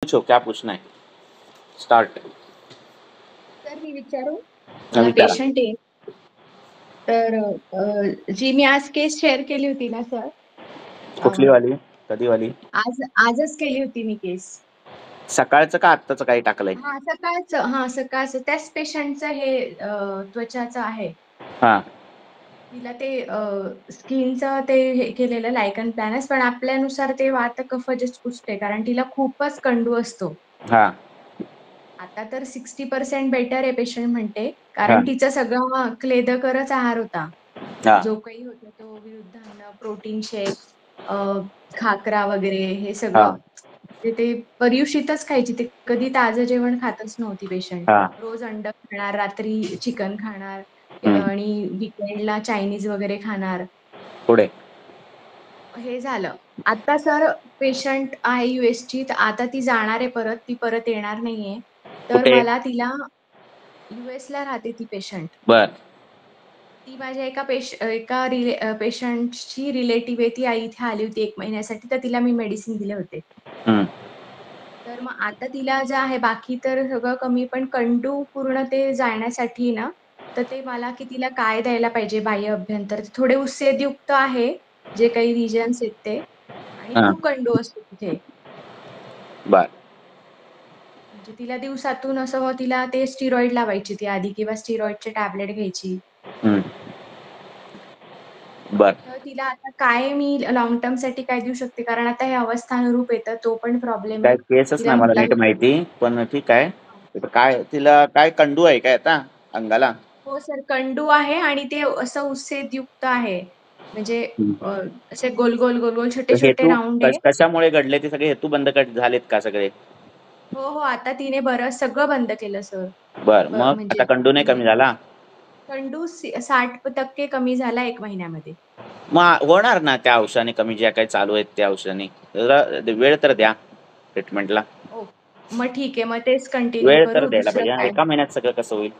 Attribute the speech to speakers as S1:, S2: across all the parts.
S1: पूछो, क्या पूछना है? स्टार्ट.
S2: सर मी विचारू
S1: विचारा.
S2: पेशंट आहे तर जी मी आज केस शेअर केली होती ना सर
S1: कुठली वाली? कधी वाली?
S2: आजच केली होती मी केस.
S1: सकाळचं का आत्ताचं काही टाकलंय?
S2: सकाळचं त्याच पेशंटचं हे त्वचाचं आहे.
S1: हा.
S2: तिला ते स्किनचं ते हे केलेलं लायकन प्लॅनस, पण आपल्यानुसार ते वात कफ जस्ट पुसते कारण तिला खूपच कंडू असतो.
S1: हा.
S2: आता तर 60% बेटर आहे पेशंट म्हणते,
S1: हा.
S2: कारण तिचा सगळं क्लेदकरच आहार होता.
S1: हा.
S2: जो काही होता तो विरुद्धान्न, प्रोटीन शेक, खाकरा वगैरे हे
S1: हा.
S2: सगळं ते पर्युषितच खायची. ते कधी ताजं जेवण खातच नव्हती पेशंट.
S1: हा.
S2: रोज अंड खाणार, रात्री चिकन खाणार
S1: हम्म.
S2: आणि वीकेंडला चायनीज वगैरे खाणार.
S1: पुढे
S2: हे झालं. आता सर पेशंट आहे यूएसची, तर आता ती जाणार आहे परत. ती परत येणार नाहीये. तर
S1: कुठे?
S2: मला तिला यूएसला राहते ती पेशंट.
S1: बर.
S2: ती माझ्या एका पेशंटची रिलेटिव्ह आहे. ती आई इथे आली होती 1 महिन्यासाठी, तर तिला मी मेडिसिन दिले होते.
S1: हम्म.
S2: तर मग आता तिला जे आहे बाकी तर सगळं कमी, पण कंडू पूर्ण ते जाण्यासाठी ना, तर ते मला की तिला काय द्यायला पाहिजे बाह्य अभ्यंतर. थोडे उत्सेदयुक्त आहे, जे काही रिजन्स आहेत ते, आणि
S1: हा.
S2: खूप कंडू असतो तिथे.
S1: बर.
S2: म्हणजे तिला दिवसातून असं तिला ते स्टिरॉइड लावायची ती आधी, किंवा स्टिरॉइडचे टॅबलेट घ्यायची.
S1: हम्म. बर.
S2: तर तिला आता काय मी लॉंग टर्म साठी काय देऊ शकते, कारण आता हे अवस्थानुरूप येतं, तो पण प्रॉब्लेम
S1: काय
S2: आहे.
S1: केसच
S2: तिला
S1: नाही मला
S2: म्हटलं
S1: नीट माहिती, पण ठीक आहे. काय तिला काय कंडू आहे काय आता अंगाला?
S2: हो सर, कंडू आहे आणि ते असं उत्सेदयुक्त आहे. म्हणजे अ, असे गोल गोल गोल गोल छोटे छोटे
S1: हेतू
S2: राऊंड आहे.
S1: कशामुळे घडले ते सगळे हेतू बंद झालेत का सगळे?
S2: हो हो, आता तिने बरं सगळं बंद केलं सर.
S1: बर, मग
S2: म्हणजे
S1: आता कंडू नाही कमी झाला?
S2: कंडू 60% कमी झाला 1 महिन्यामध्ये.
S1: मग होणार ना त्या औषधाने कमी, ज्या काही चालू आहेत त्या औषधाने. जरा वेळ तर द्या ट्रीटमेंटला.
S2: ओ, मग ठीक आहे, मग तेच कंटिन्यू
S1: वेळ तर
S2: करू.
S1: द्यायला
S2: दुसरं
S1: पाहिजे.
S2: काय?
S1: एका महिन्यात सगळं कसं होईल?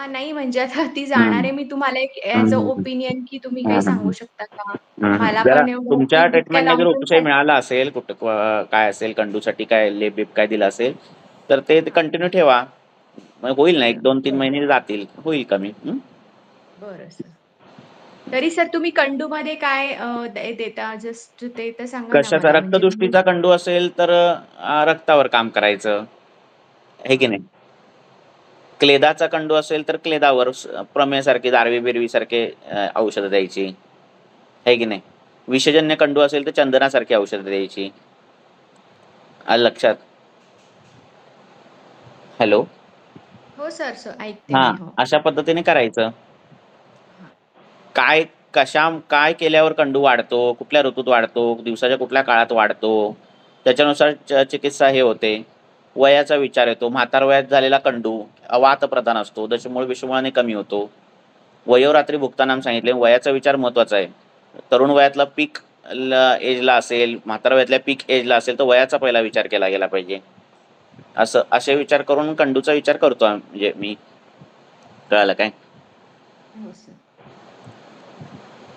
S2: नाही म्हणजे आता ती जाणार
S1: हम्म.
S2: आहे. मी तुम्हाला एक ॲज अ
S1: हम्म.
S2: ओपिनियन की तुम्ही काही सांगू
S1: हम्म.
S2: शकता का? मला
S1: जरा
S2: पण एवढं
S1: तुमच्या
S2: की इतक्या
S1: ट्रीटमेंटने जर
S2: लाँग
S1: उपचार
S2: टर्मसाठी.
S1: मिळाला असेल, कुठं काय असेल कंडूसाठी, काय लेप बीप काय दिलं असेल, तर ते
S2: हां,
S1: कंटिन्यू ठेवा. मग होईल ना, 1-2-3
S2: बरं.
S1: महिने जातील, होईल कमी.
S2: बरं सर. तरी सर तुम्ही कंडूमध्ये काय देता? जस्ट ते तर सांगा ना
S1: कशाचा?
S2: मला, म्हणजे मी.
S1: रक्तदृष्टीचा कंडू असेल तर रक्तावर काम करायचं, हे की
S2: हां,
S1: नाही? क्लेदाचा कंडू असेल तर क्लेदावर प्रमेयसारखे, दारवी-बिरवी सारखे औषधं द्यायची, आहे की नाही? विषजन्य कंडू असेल तर चंदनासारखी औषधं द्यायची. आलं लक्षात? हॅलो?
S2: हो सर, सर ऐकते
S1: हां,
S2: मी. हो.
S1: अशा पद्धतीने करायचं.
S2: हां.
S1: काय काय केल्यावर कंडू वाढतो, कुठल्या ऋतूत वाढतो, दिवसाच्या कुठल्या काळात वाढतो, त्याच्यानुसार चिकित्सा हे होते. वयाचा विचार येतो. म्हातार वयात झालेला कंडू वातप्रधान असतो, दशमूळ विषमुळाने कमी होतो. वयोरात्री भुक्तानाम सांगितले. वयाचा विचार महत्त्वाचा आहे. तरुण वयातला पीक एजला असेल, म्हातार वयातल्या पीक एजला असेल, तर वयाचा पहिला विचार केला गेला पाहिजे. असे विचार करून कंडूचा विचार करतो म्हणजे मी. कळालं काय?
S2: हो सर.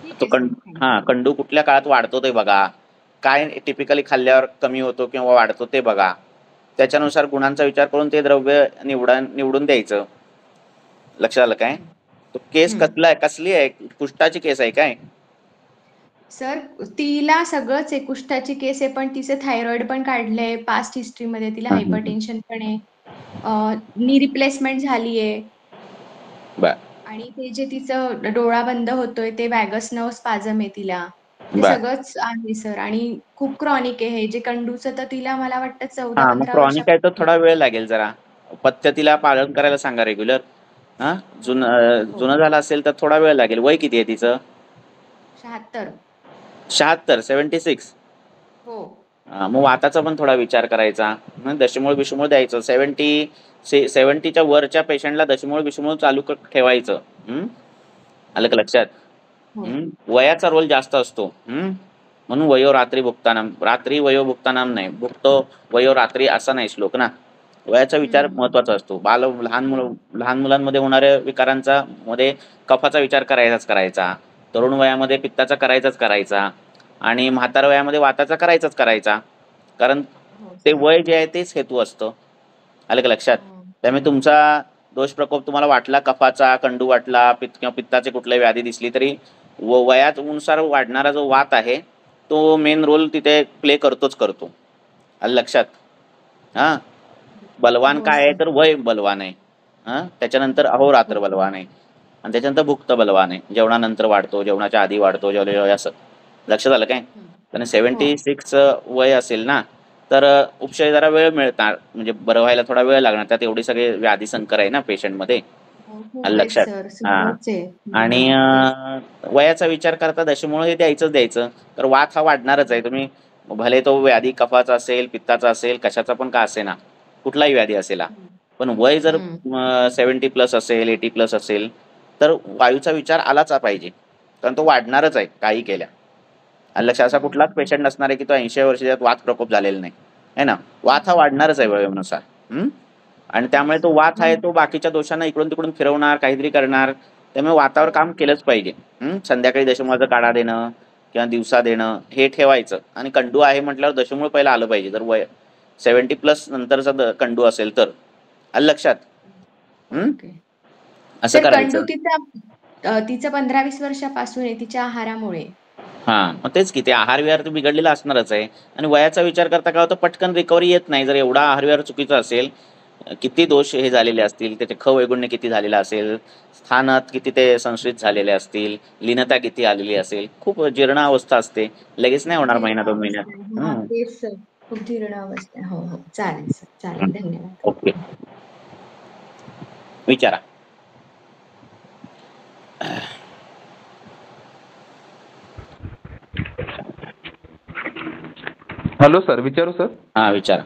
S2: ठीक
S1: तो
S2: आहे सर. Thank you.
S1: कंडू कुठल्या काळात वाढतो ते बघा. काय टिपिकली खाल्ल्यावर कमी होतो किंवा वाढतो ते बघा. त्याच्यानुसार गुणांचा विचार करून ते द्रव्य निवडून द्यायचं. लक्षात आलं काय? तो केस कसली आहे? कुष्ठाची केस आहे काय?
S2: सर तिला सगळंच आहे. कुष्ठाची केस आहे, पण तिचे थायरॉइड पण काढलंय. पास्ट हिस्ट्रीमध्ये तिला हायपरटेन्शन पण आहे. नी रिप्लेसमेंट झालीये.
S1: बर.
S2: आणि ते जे तिचं डोळा बंद होतोय ते वॅगस नर्व्ह स्पाझम आहे तिला. हे
S1: बर.
S2: सगळंच आहे सर, आणि खूप क्रॉनिक आहे हे जे कंडूचं, तर तिला मला वाटतं
S1: मग
S2: 14-15
S1: क्रॉनिक आहे तर
S2: वर्षापासून.
S1: थोडा वेळ लागेल जरा. पथ्य पालन करायला सांगा रेग्युलर. हां,
S2: हो, हो.
S1: जुनं झालं असेल तर थोडा वेळ लागेल. वय किती आहे तिचं?
S2: 76.
S1: 76, 76.
S2: हो.
S1: मग वाताचा पण थोडा विचार करायचा. दशमूळ बिशमूळ द्यायचं. 70च्या वरच्या पेशंटला दशमूळ बिशमूळ चालू ठेवायचं. आलं का
S2: हो,
S1: लक्षात?
S2: हो.
S1: वयाचा रोल जास्त असतो. म्हणून वयो रात्री भुक्तानाम. रात्री वयो भुक्तानाम नाही, भुक्तो वयो रात्री असा नाही श्लोक ना. वयाचा विचार
S2: हं.
S1: महत्त्वाचा असतो.
S2: हो.
S1: लहान मुलांमध्ये होणाऱ्या विकारांचा मध्ये कफाचा विचार करायचाच करायचा. तरुण वयामध्ये पित्ताचा करायचाच करायचा. आणि म्हातार वयामध्ये वाताचा करायचाच करायचा. कारण
S2: हो
S1: ते
S2: सर.
S1: वय जे आहे तेच हेतू असतं. आलं का लक्षात?
S2: हो.
S1: त्यामुळे तुमचा दोष प्रकोप तुम्हाला वाटला कफाचा, कंडू वाटला, किंवा पित्ताची कुठलीही व्याधी दिसली तरी वयानुसार वाढणारा जो वात आहे, तो मेन रोल तिथे प्ले करतोच करतो. आलं लक्षात? हां. बलवान
S2: हो
S1: काय आहे
S2: सर.
S1: तर वय बलवान आहे. त्याच्यानंतर अहोरात्र
S2: हो.
S1: बलवान आहे आणि त्याच्यानंतर भुक्त बलवान आहे. जेवणानंतर वाढतो, जेवणाच्या आधी वाढतो, जेवल्या असं. लक्षात आलं काय?
S2: हं.
S1: आणि
S2: हो.
S1: 76 वय असेल ना, तर उपचार जरा वेळ मिळणार, म्हणजे बरं व्हायला थोडा वेळ लागणार. त्यात एवढी सगळी व्याधी संकर आहे ना पेशंटमध्ये.
S2: हो,
S1: आलं
S2: खूप आहे
S1: लक्षात?
S2: सर.
S1: हां.
S2: सगळंच आहे.
S1: आणि
S2: तेच.
S1: वयाचा विचार करता दशमूळ हे द्यायचं. तर वात हा वाढणारच आहे. तुम्ही भले तो व्याधी कफाचा असेल, पित्ताचा असेल, कशाचा पण का असेना, कुठलाही व्याधी असेल हा.
S2: हं.
S1: पण वय जर
S2: हं.
S1: 70 प्लस असेल, 80 प्लस असेल, तर वायूचा विचार आलाच पाहिजे. कारण तो वाढणारच आहे काही केल्या. आणि लक्षात असा
S2: हं.
S1: कुठलाच पेशंट नसणार आहे की तो 80 वर्षाच्यात वात प्रकोप झालेला नाही. आहे ना? वात हा
S2: हं.
S1: वाढणारच आहे
S2: हं.
S1: वयोनुसार. हं? आणि
S2: हो
S1: त्यामुळे तो
S2: सर.
S1: वात आहे तो बाकीच्या दोषांना इकडून-तिकडून फिरवणार, काहीतरी करणार. त्यामुळे वातावर काम
S2: हो.
S1: केलंच पाहिजे. संध्याकाळी दशमूळाचा काढा देणं किंवा दिवसा देणं हे ठेवायचं. आणि कंडू आहे म्हटल्यावर दशमूळ पहिलं आलं पाहिजे. जर वय 70 प्लस नंतरचा कंडू असेल तर. आलं लक्षात? हं?
S2: ओके.
S1: असं
S2: सर कंडू
S1: करायचं.
S2: तिचं 15-20 वर्षापासून आहे तिच्या आहारामुळे.
S1: मग तेच की ते आहार-विहार तर बिघडलेला असणारच आहे. आणि वयाचा विचार करता काय होतं, पटकन रिकव्हरी येत नाही. जर एवढा आहार-विहार चुकीचा असेल, किती दोष हे झालेले असतील, त्याचे वैगुण्य किती झालेलं असेल, स्थानात किती ते संशयित झालेले असतील, लीनता किती आलेली असेल, खूप जीर्ण अवस्था असते. लगेच नाही होणार
S2: जीर्ण
S1: महिना 2
S2: अवस्था आहे.
S1: महिन्यात.
S2: हां, तेच सर. खूप जीर्ण अवस्था आहे. हो, हो. चालेल सर. चालेल. धन्यवाद.
S1: ओके. विचारा.
S3: हॅलो सर, विचारू सर?
S1: विचारा.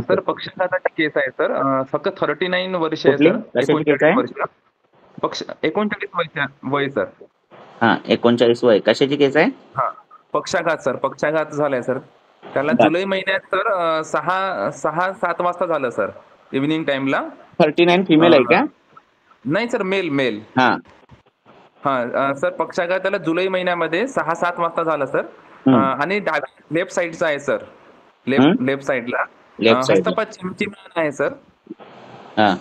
S3: सर पक्षाघाताची केस आहे सर. फक्त 39 वर्ष आहे
S1: कुठली?
S3: सर.
S1: कशाची केस
S3: 39
S1: आहे?
S3: वर्ष. 39 वर्ष वय सर.
S1: 39 वय. कशाची केस आहे?
S3: हां. पक्षाघात सर. पक्षाघात झालाय सर. त्याला
S1: बरं.
S3: जुलै महिन्यात सर 6-7 वाजता झालं सर. इव्हिनिंग टाइमला.
S1: 39 फिमेल आहे का?
S3: नाही सर, मेल मेल.
S1: हां.
S3: सर पक्षाघात त्याला जुलै महिन्यामध्ये 6-7 वाजता झालं सर.
S1: हं.
S3: आणि लेफ्ट साईडचा आहे सर.
S1: हं?
S3: लेफ्ट साईडला.
S1: लेफ्ट साइडला.
S3: हस्तपाद चिमचिमा आहे सर.
S1: हां.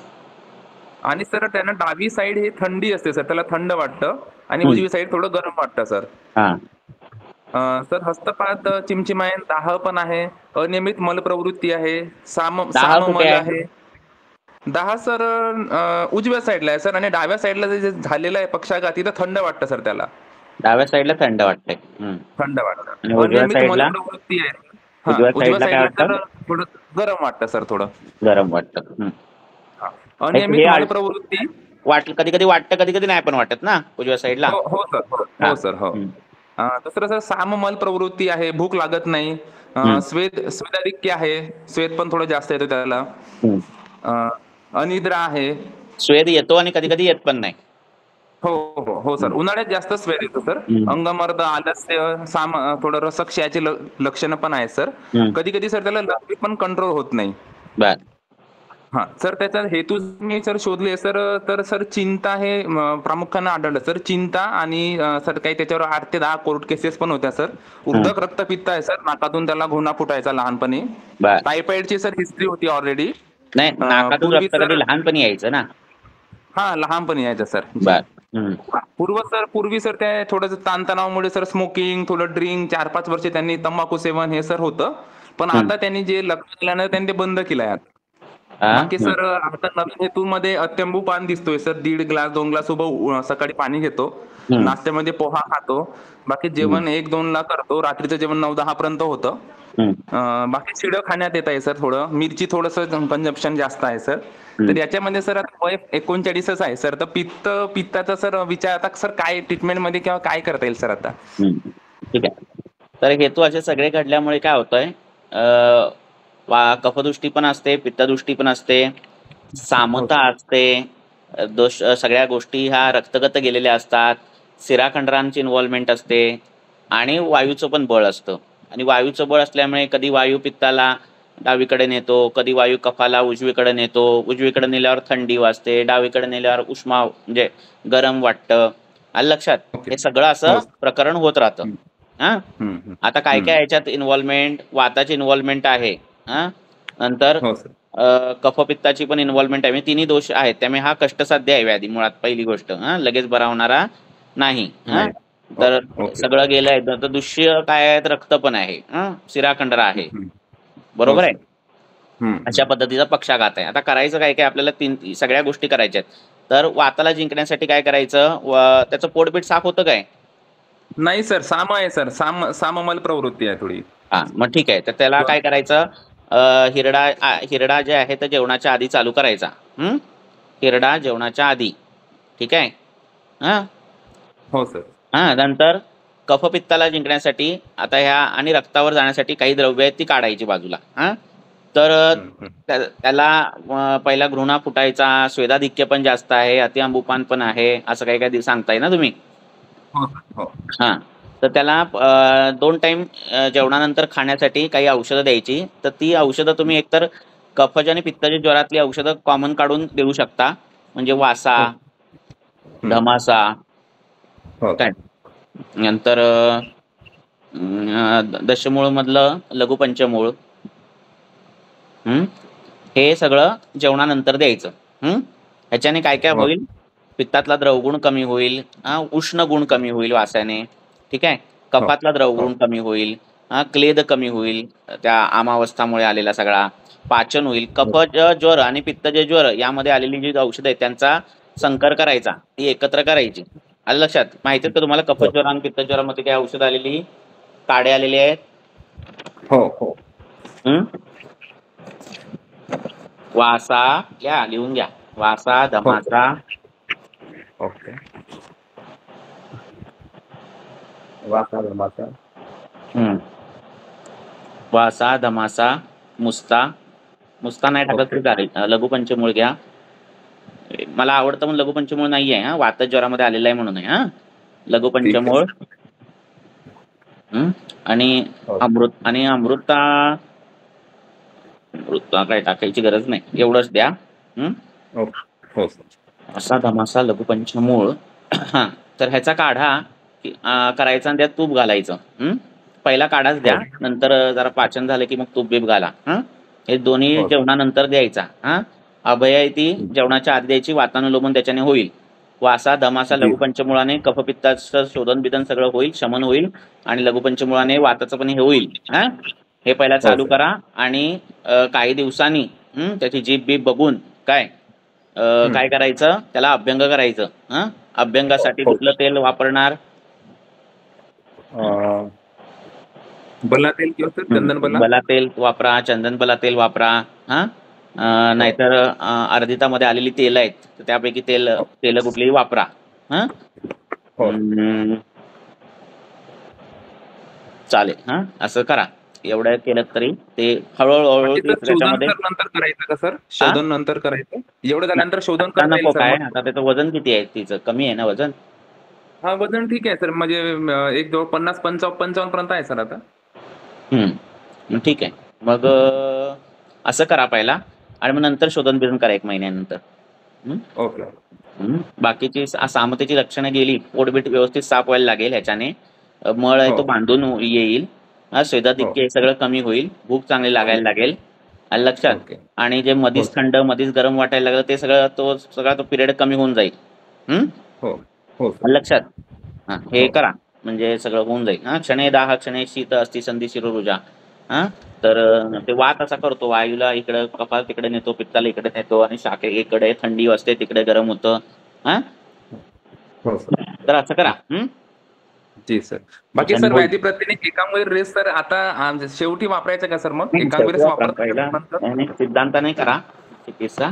S3: आणि सर त्यांना डावी साईड हे थंडी असते सर, त्याला थंड वाटतं. आणि
S1: हं.
S3: उजवी साईड थोडं गरम वाटतं सर.
S1: हां.
S3: सर हस्तपाद चिमचिमा आहे, दाह पण आहे, अनियमित मलप्रवृत्ती आहे,
S1: दाह कुठे
S3: साममल
S1: आहे?
S3: आहे. दाह सर उजव्या साईडला आहे सर. आणि डाव्या साईडला जे झालेलं आहे पक्षाघात, तिथं थंड वाटतं सर त्याला.
S1: डाव्या साइडला थंड वाटतंय.
S3: थंड
S1: आणि
S3: वाटतं.
S1: उजव्या
S3: अनियमित
S1: साइडला?
S3: मलप्रवृत्ती आहे.
S1: उजव्या
S3: उजव्या
S1: साइडला काय
S3: साईडला
S1: वाटतं?
S3: तर थोडं गरम वाटतं सर थोडं.
S1: गरम वाटतं.
S3: हा.
S1: हे
S3: अनियमित मलप्रवृत्ती.
S1: कधी-कधी वाटतं, कधी-कधी नाही पण वाटत ना उजव्या साइडला?
S3: हो हो सर.
S1: हां.
S3: हो सर. हो.
S1: हं.
S3: दुसरं सर साममल प्रवृत्ती आहे, भूक लागत नाही.
S1: हं.
S3: स्वेदाधिक्य आहे, स्वेद पण थोडं जास्त येतो त्याला.
S1: हं.
S3: अं, अनिद्रा आहे.
S1: स्वेद येतो आणि कधी-कधी येत पण नाही.
S3: हो हो हो सर.
S1: हं.
S3: उन्हाळ्यात जास्त स्वेद येतो सर.
S1: हं.
S3: अंगमर्द, आलस्य, थोडं रसक्षयाची लक्षणं पण आहेत सर.
S1: हं.
S3: कधी कधी सर त्याला लघवी पण कंट्रोल होत नाही.
S1: बरं.
S3: सर त्याचा हेतू मी सर शोधले सर. तर सर चिंता हे प्रामुख्याने आढळलं सर. चिंता आणि सर काही त्याच्यावर 8 ते 10 कोर्ट केसेस पण होत्या सर.
S1: हं.
S3: उर्धक रक्तपित्त आहे सर. नाकातून त्याला घुणा फुटायचा लहानपणी.
S1: बरं.
S3: टायफॉइडची सर हिस्ट्री होती ऑलरेडी.
S1: नाही, नाकातून
S3: पूर्वी
S1: रक्त
S3: सर
S1: कधी लहानपणी यायचं ना?
S3: लहानपणी यायचं सर जी.
S1: बरं. हं.
S3: पूर्वी सर त्या थोडंसं ताणतणावामुळे सर स्मोकिंग, थोडं ड्रिंक, 4-5 वर्ष त्यांनी तंबाखू सेवन हे सर होतं. पण
S1: हं.
S3: आता त्यांनी जे लग्न केल्यानं त्यांनी ते बंद केलंय आता. बाकी
S1: हं.
S3: सर आता नवीन हेतूमध्ये अत्यंबू पान दिसतोय सर. 1.5 ग्लास 2 ग्लास सकाळी पाणी घेतो.
S1: हं.
S3: नाश्त्यामध्ये पोहा खातो. बाकी
S1: हं.
S3: जेवण 1-2 ला करतो. रात्रीचं जेवण 9-10 पर्यंत होतं.
S1: हं.
S3: बाकी शिळं खाण्यात येत आहे सर थोडं. मिरची थोडंसं कंजम्पशन जास्त आहे सर.
S1: हं.
S3: तर याच्यामध्ये सर आता वय 39च आहे सर. तर पित्ताचा सर विचार आता सर काय ट्रीटमेंटमध्ये किंवा काय करता येईल सर आता?
S1: हं. ठीक आहे. तर हेतू असे सगळे घडल्यामुळे काय होतंय, कफदृष्टी पण असते, पित्तदृष्टी पण असते,
S3: हो
S1: सामता
S3: सर.
S1: असते, सगळ्या गोष्टी ह्या रक्तगत गेलेल्या असतात, शिराखंडरांची इन्व्हॉल्वमेंट असते आणि वायूचं पण बळ असतं. आणि वायूचं बळ असल्यामुळे कधी वायू पित्ताला डावीकडे नेतो, कधी वायू कफाला उजवीकडे नेतो, उजवीकडे नेल्यावर थंडी वाजते, डावीकडे नेल्यावर म्हणजे गरम वाटतं. आलं लक्षात?
S3: ओके.
S1: हे सगळं
S3: हो
S1: असं
S3: सर.
S1: प्रकरण होत राहतं. हा. आता काय काय याच्यात इन्व्हॉल्वमेंट, वाताची इन्व्हॉल्वमेंट आहे. हा. नंतर
S3: हो सर.
S1: कफपित्ताची पण इन्व्हॉल्वमेंट आहे. म्हणजे तिन्ही दोष आहेत. त्यामुळे हा कष्टसाध्य आहे व्याधी मुळात पहिली गोष्ट. हा. लगेच बरा होणारा नाही. हा.
S3: नाही.
S1: तर
S3: ओके.
S1: सगळं गेलंय. तर दुष्य काय आहे, तर रक्त पण आहे. हा. शिराखंडरा आहे.
S3: हो
S1: बरोबर आहे.
S3: सर.
S1: अशा पद्धतीचा पक्षाघात आहे. आता करायचं काय काय आपल्याला सगळ्या गोष्टी करायच्या आहेत. तर वाताला जिंकण्यासाठी काय करायचं, त्याचं पोटपीठ साफ होतं काय?
S3: नाही सर, साम आहे सर, साममल प्रवृत्ती आहे थोडी.
S1: हा, मग ठीक आहे. तर त्याला काय करायचं, हिरडा जे आहे तर जेवणाच्या आधी चालू करायचा. हिरडा जेवणाच्या आधी. ठीक आहे. हा.
S3: हो सर.
S1: हा. नंतर कफपित्ताला जिंकण्यासाठी आता ह्या आणि रक्तावर जाण्यासाठी काही द्रव्य आहेत ती काढायची बाजूला. हा. तर त्याला पहिला घृणा फुटायचा, स्वेदाधिक्य पण जास्त आहे, अतिआंबुपान पण आहे, असं काही काही सांगताय ना तुम्ही?
S3: हो.
S1: हां. तर त्याला 2 टाईम जेवणानंतर खाण्यासाठी काही औषधं द्यायची. तर ती औषधं तुम्ही एकतर कफज आणि पित्तज ज्वरातली औषधं कॉमन काढून देऊ शकता. म्हणजे वासा, धमासा, काय. नंतर दशमूळमधलं लघुपंचमूळ. हे सगळं जेवणानंतर द्यायचं. ह्याच्याने काय काय होईल, पित्तातला द्रवगुण कमी होईल, उष्ण गुण कमी होईल वासाने. ठीक आहे. कफातला द्रवगुण कमी होईल, क्लेद कमी होईल, त्या आमावस्थामुळे आलेला सगळा पाचन होईल. कफज ज्वर आणि पित्तज ज्वर यामध्ये आलेली जी औषधं आहेत त्यांचा संकर करायचा, ती एकत्र करायची. आलं लक्षात? माहिती आहे का तुम्हाला कफज ज्वर आणि पित्त ज्वरामध्ये काय औषध आलेली, काढे आलेले आहेत?
S3: हो.
S1: वासा, घ्या लिहून घ्या. वासा, धमासा.
S3: ओके. वासा, धमासा.
S1: वासा, धमासा, मुस्ता नाही टाकत तरी चालेल. लघुपंचमूळ घ्या. मला आवडतं म्हणून लघुपंचमूळ नाहीये. हा. वात ज्वरामध्ये आलेला आहे म्हणून आहे. हा. लघुपंचमूळ आणि अमृता काय टाकायची गरज नाही, एवढंच द्या. असा धमासा, लघुपंचमूळ. हा. तर ह्याचा काढा करायचा आणि त्यात तूप घालायचं. पहिला काढाच द्या, नंतर जरा पाचन झालं की मग तूप बीप घाला. हे दोन्ही जेवणानंतर द्यायचा. अभय ती जेवणाच्या आधी द्यायची, वातानुलोमन त्याच्याने होईल. वासा, धमासा, लघुपंचमुळाने कफपित्ताचं शोधन बिधन सगळं होईल, शमन होईल, आणि लघुपंचमुळाने वाताचं पण हे होईल. हे पहिला चालू करा आणि काही दिवसांनी त्याची जीभ बीप बघून काय करायचं, त्याला अभ्यंग करायचं. अभ्यंगासाठी कुठलं तेल वापरणार?
S3: बला तेल किंवा चंदन
S1: बला तेल वापरा, चंदन बला तेल वापरा. नाहीतर अर्धितामध्ये आलेली तेल आहेत, तर त्यापैकी तेल कुठलीही वापरा. चालेल. असं करा. एवढं केलं तरी ते हळूहळू त्याच्यामध्ये.
S3: नंतर करायचं का सर? शोधन नंतर करायचं? एवढं झाल्यानंतर शोधन
S1: नको काय. आता त्याचं वजन किती आहे? तिचं कमी आहे ना वजन?
S3: हा, वजन ठीक आहे सर, म्हणजे एक जवळ 50-55 पर्यंत आहे सर आता.
S1: ठीक आहे. मग असं करा पहिला, आणि मग नंतर शोधन बिधन करा 1 महिन्यानंतर.
S3: ओके.
S1: बाकीची सामतेची लक्षणं गेली, पोटबीट व्यवस्थित साफ व्हायला लागेल, ह्याच्याने मळ आहे तो बांधून येईल, स्वेदाधिक्य हे सगळं कमी होईल, भूक चांगली लागायला लागेल. लक्षात? आणि जे मधीच थंड मधीच गरम वाटायला लागलं ते सगळा तो पिरियड कमी होऊन जाईल. लक्षात? हे करा म्हणजे सगळं होऊन जाईल. क्षणे दाह क्षणे शीत असती संधी शिरोरुजा. तर ते वात असा करतो, वायूला इकडे कपाल तिकडे नेतो, पित्ताला इकडे नेतो, आणि शाखे इकडे थंडी असते तिकडे गरम होतं. तर असं करा.
S3: जी सर. बाकी सर व्याधी प्रतिनिक एकांवर रेस सर आता शेवटी वापरायचं का सर? मग एकांवर वापरायचं
S1: सिद्धांताने करा चिकित्सा,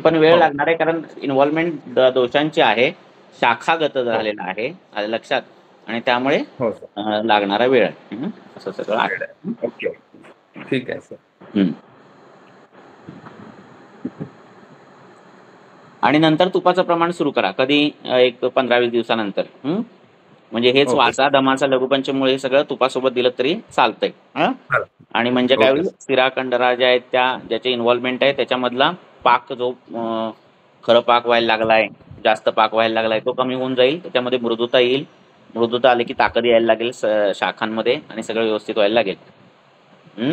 S1: पण वेळ लागणार आहे, कारण इन्व्हॉल्वमेंट दोषांची आहे, शाखागत झालेला आहे. लक्षात? आणि त्यामुळे लागणारा वेळ आहे. असं सगळं आहे.
S3: ओके, ठीक आहे सर.
S1: आणि नंतर तुपाचं प्रमाण सुरू करा. कधी? एक 15-20 दिवसानंतर. म्हणजे हेच वासा, धमासा, लघुपंचमूळ हे सगळं तुपासोबत दिलं तरी चालतंय. आणि म्हणजे काय होईल, शिराखंडरा ज्या आहेत त्या ज्याचे इन्व्हॉल्वमेंट आहे त्याच्यामधला पाक जो खरं पाक व्हायला लागलाय, जास्त पाक व्हायला लागलाय, तो कमी होऊन जाईल. त्याच्यामध्ये मृदुता येईल, मृदुता आली की ताकद यायला लागेल शाखांमध्ये आणि सगळं व्यवस्थित व्हायला लागेल.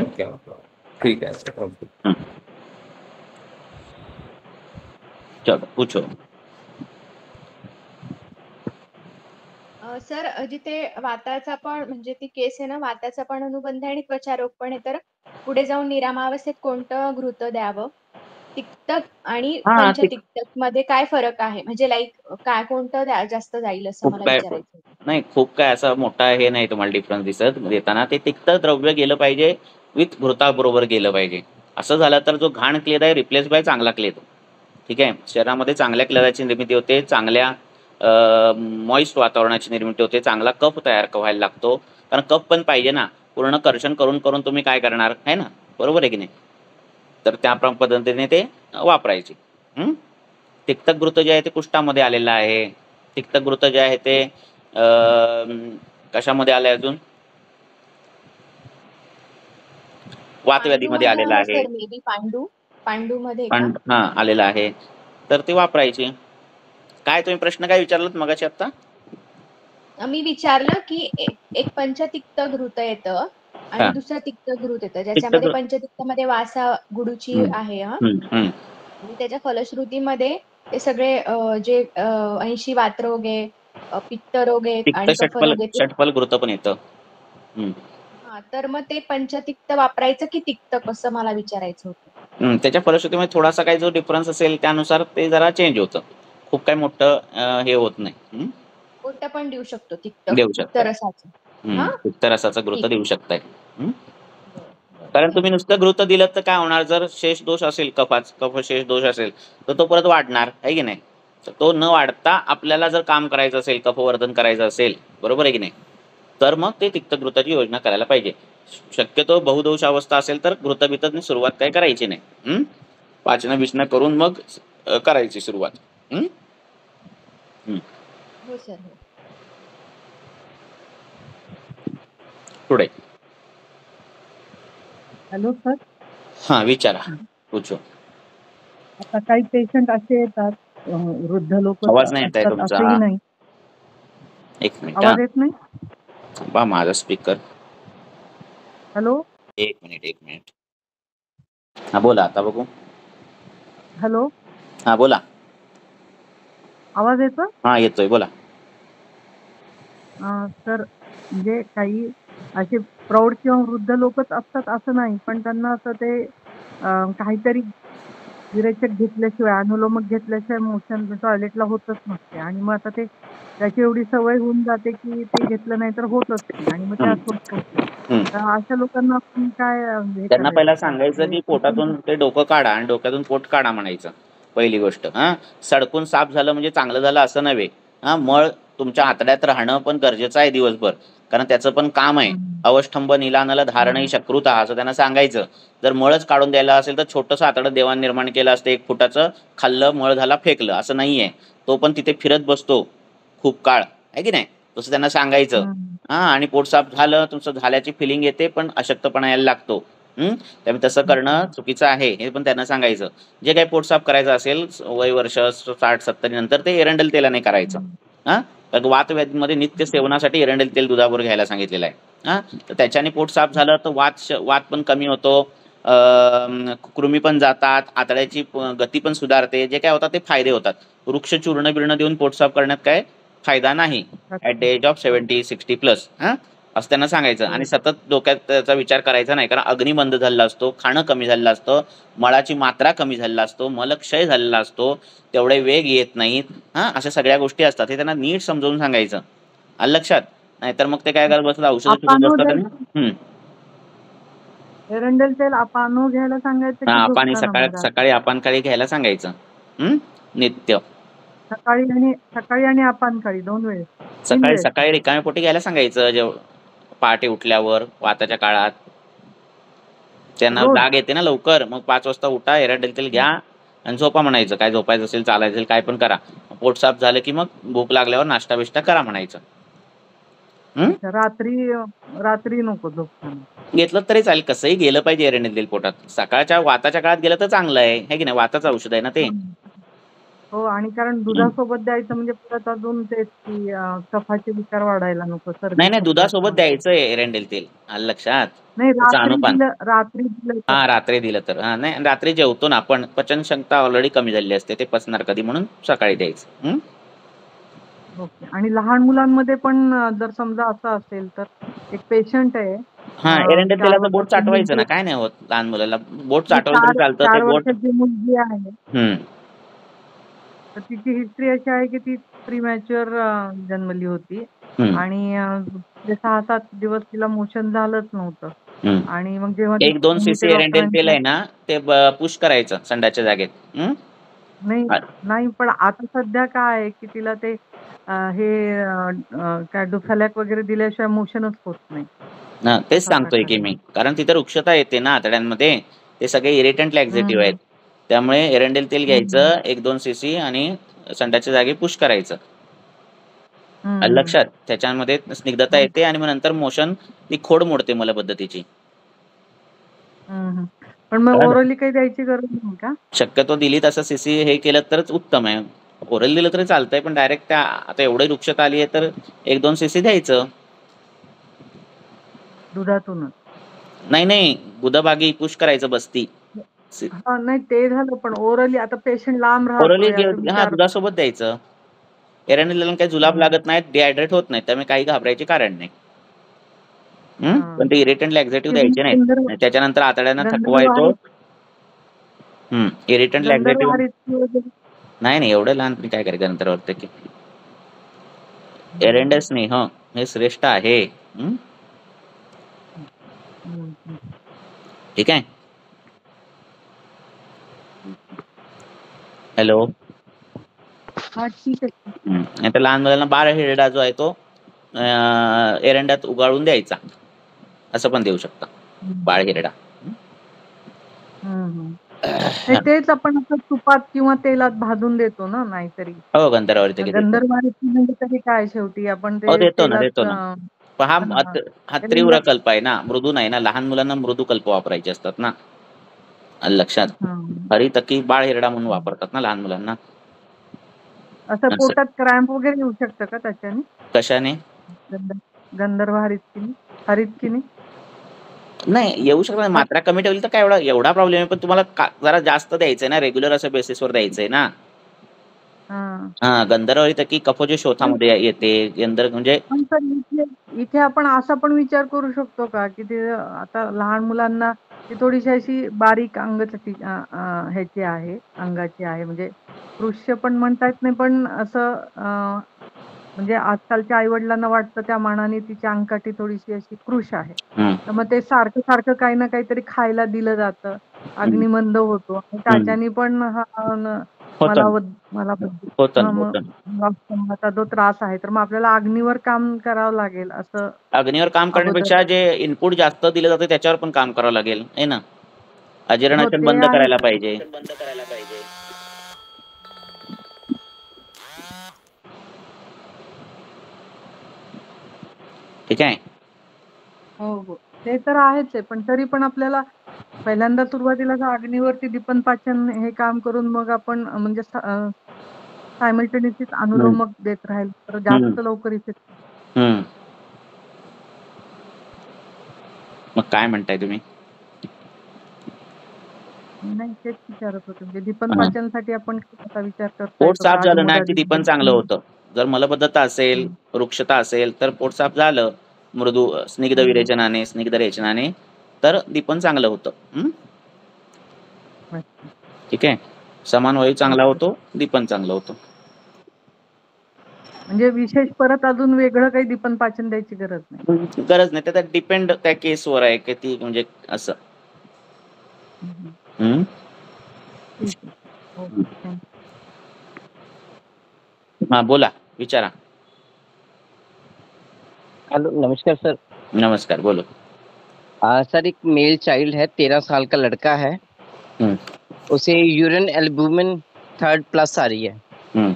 S3: ओके ओके ठीक आहे सर ओके.
S1: चलो पूछो.
S2: सर जिथे वाताचा पण म्हणजे ती केस आहे ना, वाताचा पण अनुबंध आहे आणि त्वचारोग पण आहे, तर पुढे जाऊन निरामावस्थेत कोणतं घृत द्यावं? तिक्तक आणि
S1: हा
S2: पंचतिक्तक मध्ये काय फरक आहे? म्हणजे लाईक काय कोणतं जास्त जाईल असं
S1: खूप
S2: मला
S1: काय
S2: विचारायचं होतं.
S1: नाही, खूप काय असा मोठा हे नाही तुम्हाला डिफरन्स दिसत देताना. ते तिक्त द्रव्य गेलं पाहिजे विथ घृताबरोबर गेलं पाहिजे. असं झालं तर जो घाण क्लेद आहे रिप्लेस बाय चांगला क्लेद. ठीक आहे. शरीरामध्ये चांगल्या क्लेदाची निर्मिती होते, चांगल्या मॉइस्ट वातावरणाची निर्मिती होते, चांगला कफ तयार व्हायला लागतो. कारण कफ पण पाहिजे ना. पूर्ण कर्षण करून करून तुम्ही काय करणार आहे ना, बरोबर आहे की नाही. तर त्या पद्धतीने ते वापरायचे. तिक्तघृत जे आहे ते कुष्ठामध्ये आलेलं आहे. तिक्तघृत जे आहे ते कशामध्ये आलंय अजून, वातव्याधीमध्ये
S2: पांडूमध्ये
S1: आलेलं
S2: आहे
S1: आहे.
S2: सर, मे बी पांडूमध्ये आहे का?
S1: हा आलेलं आहे. तर ते वापरायचे. काय तुम्ही प्रश्न काय विचारलात मगाशी आता?
S2: मी विचारलं की एक पंचतिक्त घृत येतं आणि
S1: हा
S2: दुसरं तिक्त घृत येतं,
S1: तिक्त
S2: ज्याच्यामध्ये पंचतिक्तमध्ये वासा गुडूची आहे आणि त्याच्या फलश्रुतीमध्ये ते सगळे जे 80 वातरोग आहे, पित्तरोग आहेत
S1: तिक्त
S2: आणि कफरोग आहेत.
S1: षटफल घृत पण येतं.
S2: तर मग ते पंचतिक्त वापरायचं की तिक्त, कसं मला विचारायचं होतं.
S1: त्याच्या फलश्रुतीमध्ये थोडासा काही जो डिफरन्स असेल त्यानुसार ते जरा चेंज होतं. खूप काही मोठं हे होत नाही.
S2: कोणतं पण देऊ शकतो
S1: देऊ
S2: तिक्त
S1: शकताय.
S2: रसाचं. हा
S1: तिक्त रसाचं घृत
S2: ठीक.
S1: देऊ शकताय.
S2: बरं,
S1: कारण तुम्ही
S2: थँक्यू.
S1: नुसतं घृत दिलं तर काय होणार, जर शेष दोष असेल कफ शेष दोष असेल तर तो परत वाढणार आहे की नाही. तर तो न वाढता आपल्याला जर काम करायचं असेल, कफवर्धन करायचं असेल, बरोबर आहे की नाही, तर मग ते तिक्तघृताची योजना करायला पाहिजे. शक्यतो बहुदोष अवस्था असेल तर घृतबितनी सुरुवात काय करायची नाही. पाचनं बिचनं करून मग करायची सुरुवात.
S2: हो सर, हो.
S1: पुढे
S4: हॅलो सर.
S1: हा विचारा, पूछो.
S4: आता काही पेशंट असे येतात, वृद्ध लोक
S1: आवाज नाही येत आहे
S4: असतात,
S1: तुमचा.
S4: असंही नाही.
S1: एक मिनिट
S4: आवाज येत नाही.
S1: थांबा, माझा स्पीकर.
S4: हॅलो.
S1: एक मिनिट. हा बोला, आता बघू.
S4: हॅलो.
S1: हा बोला.
S4: आवाज येतो.
S1: हा येतोय, बोला.
S4: सर म्हणजे काही असे प्रौढ किंवा वृद्ध लोकच असतात असं नाही, पण त्यांना असं ते काहीतरी विरेचक घेतल्याशिवाय, अनुलोमक घेतल्याशिवाय मोशन टॉयलेटला होतच नसते आणि मग आता ते त्याची एवढी सवय होऊन जाते की ते घेतलं नाही तर होतच नाही आणि मग ते अस्वस्थ होते. तर अशा लोकांना आपण काय हे
S1: त्यांना पहिला
S4: करायचं
S1: सांगायचं की पोटातून ते डोकं काढा आणि डोक्यातून पोट काढा म्हणायचं, पहिली गोष्ट. सडकून साफ झालं म्हणजे चांगलं झालं असं नव्हे. मळ तुमच्या आतड्यात राहणं पण गरजेचं आहे दिवसभर, कारण त्याचं पण काम आहे. अवष्टंभ निलानल धारणही शक्रुत असं त्यांना सांगायचं. जर मळच काढून द्यायला असेल तर छोटंसं आतडं देवान निर्माण केलं असतं 1 फुटाचं, खाल्लं मळ झाला फेकलं असं नाहीये. तो पण तिथे फिरत बसतो खूप काळ, आहे की नाही, तसं त्यांना सांगायचं. आणि पोट साफ झालं तुमचं झाल्याची फिलिंग येते पण अशक्तपणा यायला लागतो. त्यामुळे तसं करणं चुकीचं आहे हे पण त्यांना सांगायचं. जे काही पोट साफ करायचं असेल वय वर्ष 60-70 नंतर ते एरंडेल तेलाने करायचं. कारण वातव्याधीमध्ये नित्य सेवनासाठी एरंडेल तेल दुधाबरोबर घ्यायला सांगितलेलं आहे. तर त्याच्याने पोट साफ झालं तर वात पण कमी होतो, कृमी पण जातात, आतड्याची गती पण सुधारते. जे काय होतात ते फायदे होतात. वृक्ष चूर्ण बिर्ण देऊन पोट साफ करण्यात काय फायदा नाही ॲट द एज ऑफ 70-60+. असं त्यांना सांगायचं. आणि सतत डोक्यात त्याचा विचार करायचा नाही, कारण अग्नी बंद झालेला असतो, खाणं कमी झालेलं असतं, मळाची मात्रा कमी झालेला असतो, मलक्षय झालेला असतो, तेवढे वेग येत नाहीत. अशा सगळ्या गोष्टी असतात, हे त्यांना नीट समजावून सांगायचं. आलं लक्षात. नाहीतर मग ते काय करत बसतात, औषधं शोधत बसतात आणि
S4: एरंडेल तेल अपानो घ्यायला सांगायचं की
S1: पाणी
S4: झोपताना?
S1: सकाळी अपानकाळी घ्यायला सांगायचं. नित्य
S4: सकाळी आणि अपानकाळी 2 वेळेस, 3 वेळेस.
S1: सकाळी रिकाम्या पोटी घ्यायला सांगायचं, पहाटे उठल्यावर वाताच्या काळात. त्यांना
S4: रोज?
S1: जाग येते ना लवकर, मग 5 वाजता उठा, एरंडेल तेल घ्या आणि झोपा म्हणायचं. काय झोपायचं असेल, चालायचं असेल, काय पण करा. पोट साफ झालं की मग भूक लागल्यावर नाश्ता बिष्टा करा म्हणायचं.
S4: रात्री नको झोपताना.
S1: घेतलं तरी चालेल, कसंही गेलं पाहिजे एरंडेल तेल पोटात. सकाळच्या वाताच्या काळात गेलं तर चांगलं आहे की नाही, वाताचं औषध आहे ना ते.
S4: हो आणि कारण दुधासोबत द्यायचं म्हणजे परत अजून तेच की कफाचे विकार वाढायला नको, सर्दी
S1: नाही दुधासोबत
S4: खोकला.
S1: द्यायचंय एरंडेल तेल, आलं लक्षात.
S4: नाही
S1: त्याचं अनुपान
S4: रात्री दिलं तर.
S1: हा रात्री दिलं तर नाही रात्री जेवतो ना आपण, पचन क्षमता ऑलरेडी कमी झालेली असते, ते पचणार कधी, म्हणून सकाळी द्यायचं.
S4: ओके. आणि लहान मुलांमध्ये पण जर समजा असं असेल तर एक पेशंट आहे
S1: हा एरंडेल
S4: 4
S1: तेलाचं बोट
S4: वर्षाची
S1: चाटवायचं
S4: मुलगी
S1: ना,
S4: आहे.
S1: काय नाही होत लहान मुलाला, बोट
S4: ती
S1: चाटवलं तरी चालतं ते
S4: 4
S1: बोट.
S4: वर्षाची मुलगी आहे.
S1: हम्म
S4: तर तिची हिस्ट्री अशी आहे की ती प्रीमॅच्युअर जन्मली होती
S1: हम्म
S4: आणि 6-7 दिवस तिला मोशन झालंच नव्हतं.
S1: हम्म
S4: आणि मग जेव्हा
S1: 1-2
S4: मी ते
S1: सीसी एरंडेल तेल
S4: डॉक्टरांच्या
S1: आहे ना, ते पुश करायचं संडाच्या जागेत.
S4: नाही नाही पण आता सध्या काय आहे की तिला ते काय डोफॅलॅक वगैरे दिल्याशिवाय मोशनच होत नाही.
S1: तेच
S4: असा
S1: सांगतोय
S4: प्रकार
S1: की
S4: आहे.
S1: मी, कारण तिथे रुक्षता येते ना आतड्यांमध्ये, ते सगळे इरिटंट लॅक्झेटिव्ह आहेत.
S4: हं,
S1: त्यामुळे एरंडेल तेल
S4: हं,
S1: घ्यायचं 1-2 सीसी आणि संडाच्या जागी पुश करायचं. आलं
S4: हं,
S1: लक्षात. त्याच्यामध्ये स्निग्धता
S4: हं.
S1: येते आणि मग नंतर मोशन, ती खोड मोडते मलबद्धतेची.
S4: हं, हं. पण मग
S1: कळालं?
S4: ओरली काही द्यायची गरज नाही का?
S1: शक्यतो दिली तसं सीसी हे केलं तरच उत्तम आहे. ओरल दिलं तरी चालतंय, पण डायरेक्ट त्या आता एवढी रुक्षता आली आहे तर 1-2 सीसी द्यायचं.
S4: दुधातूनच.
S1: नाही गुदभागी पुश करायचं बस्ती.
S4: हां, नाही ते झालं पण ओरली आता पेशंट लांब
S1: ओरली
S4: राहतोय असं
S1: हा
S4: विचार
S1: दुधासोबत द्यायचं. एरंडेलला काही जुलाब
S4: हं,
S1: लागत नाहीत, डिहायड्रेट होत नाहीत, त्यामुळे काही घाबरायचे कारण नाही. पण
S4: हां.
S1: ते इरिटंट लॅक्झेटिव्ह
S4: ती
S1: द्यायचे नाहीत.
S4: गंधर्व
S1: आणि त्याच्यानंतर आतड्यांना थकवा येतो.
S4: गंधर्वहारी
S1: इरिटंट लॅक्झेटिव्ह
S4: गंधर्वहारीची वगैरे
S1: नाही एवढं लहानपणी काय करायचं नंतर वाटतं की
S4: हं,
S1: एरंडेल स्नेह हे श्रेष्ठ आहे.
S4: हं, हं.
S1: ठीक आहे.
S4: ठीक आहे.
S1: हॅलो.
S4: हां, ठीक आहे.
S1: नाही तर लहान मुलांना बाळ हिरडा जो आहे तो एरंड्यात उगाळून द्यायचा, असं पण देऊ शकता
S4: हं,
S1: बाळ हिरडा.
S4: हं, हं. नाही तेच आपण असं तुपात किंवा तेलात भाजून देतो ना नाहीतरी.
S1: हो गंधर्वावरती देतो.
S4: गंधर्वहारीची म्हणजे तरी काय शेवटी आपण
S1: हो
S4: ते
S1: देतो
S4: तेलात
S1: ना. पण
S4: हां.
S1: हा तीव्र
S4: एरंडात
S1: कल्प आहे ना, मृदू नाही ना. लहान मुलांना मृदू कल्प वापरायचे असतात ना, आलं लक्षात.
S4: हां.
S1: हरितकी बाळ हिरडा म्हणून वापरतात ना लहान मुलांना.
S4: असं
S1: असं
S4: पोटात क्रॅम्प वगैरे येऊ शकतं का त्याच्याने?
S1: कशाने?
S4: गंध गंधर्व हरितकीने?
S1: नाही येऊ शकत नाही. मात्रा कमी ठेवली तर काय एवढा प्रॉब्लेम आहे, पण तुम्हाला जरा जास्त द्यायचंय ना, रेग्युलर असं बेसिसवर द्यायचंय ना.
S4: हां.
S1: गंधर्व हरितकी
S4: पण
S1: कफोजे येते. म्हणजे
S4: पण सर इथे इथे आपण असा पण विचार करू शकतो का, की ते आता लहान मुलांना ती थोडीशी अशी बारीक ह्याची आहे, अंगाची आहे. म्हणजे कृश पण म्हणता येत नाही, पण असं म्हणजे आजकालच्या आई-वडिलांना वाटतं त्या मानाने तिची अंगकाठी थोडीशी अशी कृश आहे.
S1: हं,
S4: तर मग ते सारखं-सारखं काही ना काहीतरी खायला दिलं जातं.
S1: हं,
S4: अग्निमंद होतो आणि
S1: हं.
S4: त्याच्याने पण हा
S1: होतं होतं ना, होतं ना.
S4: मलाबद्धतेचा जो त्रास आहे, तर मग आपल्याला अग्नीवर काम करावं लागेल असं
S1: अग्नीवर काम
S4: अगोदर
S1: करण्यापेक्षा जे इनपुट जास्त दिलं जातं त्याच्यावर पण काम करावं लागेल, आहे ना.
S4: हो,
S1: अजीर्णाशन
S4: ते
S1: बंद
S4: आहे.
S1: करायला पाहिजे. ठीक आहे.
S4: हो, हो. ते तर आहेच आहे. पण तरी पण आपल्याला पहिल्यांदा सुरुवातीला अग्नीवरती दीपनपाचन हे काम करून मग आपण म्हणजे सायमल्टेनियसली
S1: हं,
S4: अनुलोमक देत राहील तर
S1: हं,
S4: जास्त लवकर इफेक्ट.
S1: हं. मग काय म्हणताय तुम्ही?
S4: नाही तेच विचारत होते. म्हणजे
S1: हां.
S4: दीपनपाचनसाठी आपण कसा विचार करता
S1: पोट
S4: येतो
S1: साफ
S4: का
S1: झालं ना की
S4: आधुमोधादी
S1: दीपन चांगलं होतं. जर मलबद्धता असेल,
S4: हं,
S1: रुक्षता असेल तर पोट साफ झालं मृदू स्निग्ध
S4: हं.
S1: विरेचनाने, स्निग्ध रेचनाने, तर दीपन चांगलं होतं.
S4: अच्छा.
S1: ठीक आहे. समान वायू चांगला
S4: ओके.
S1: होतो, दीपन चांगलं होतं.
S4: म्हणजे विशेष परत अजून वेगळं काही दीपनपाचन द्यायची गरज नाही.
S1: गरज नाही. त्याचा डिपेंड त्या केसवर आहे की ती म्हणजे असं.
S4: हं, हं.
S1: हं.
S4: ठीक आहे. ओके. थँक
S1: हां, बोला, विचारा.
S5: हेलो नमस्कार सर।
S1: नमस्कार, बोलो.
S5: सर एक मेल चाइल्ड है, 13 साल का लड़का है।
S1: हं,
S5: उसे यूरिन एल्ब्यूमिन 3+ आ रही है।
S1: हं,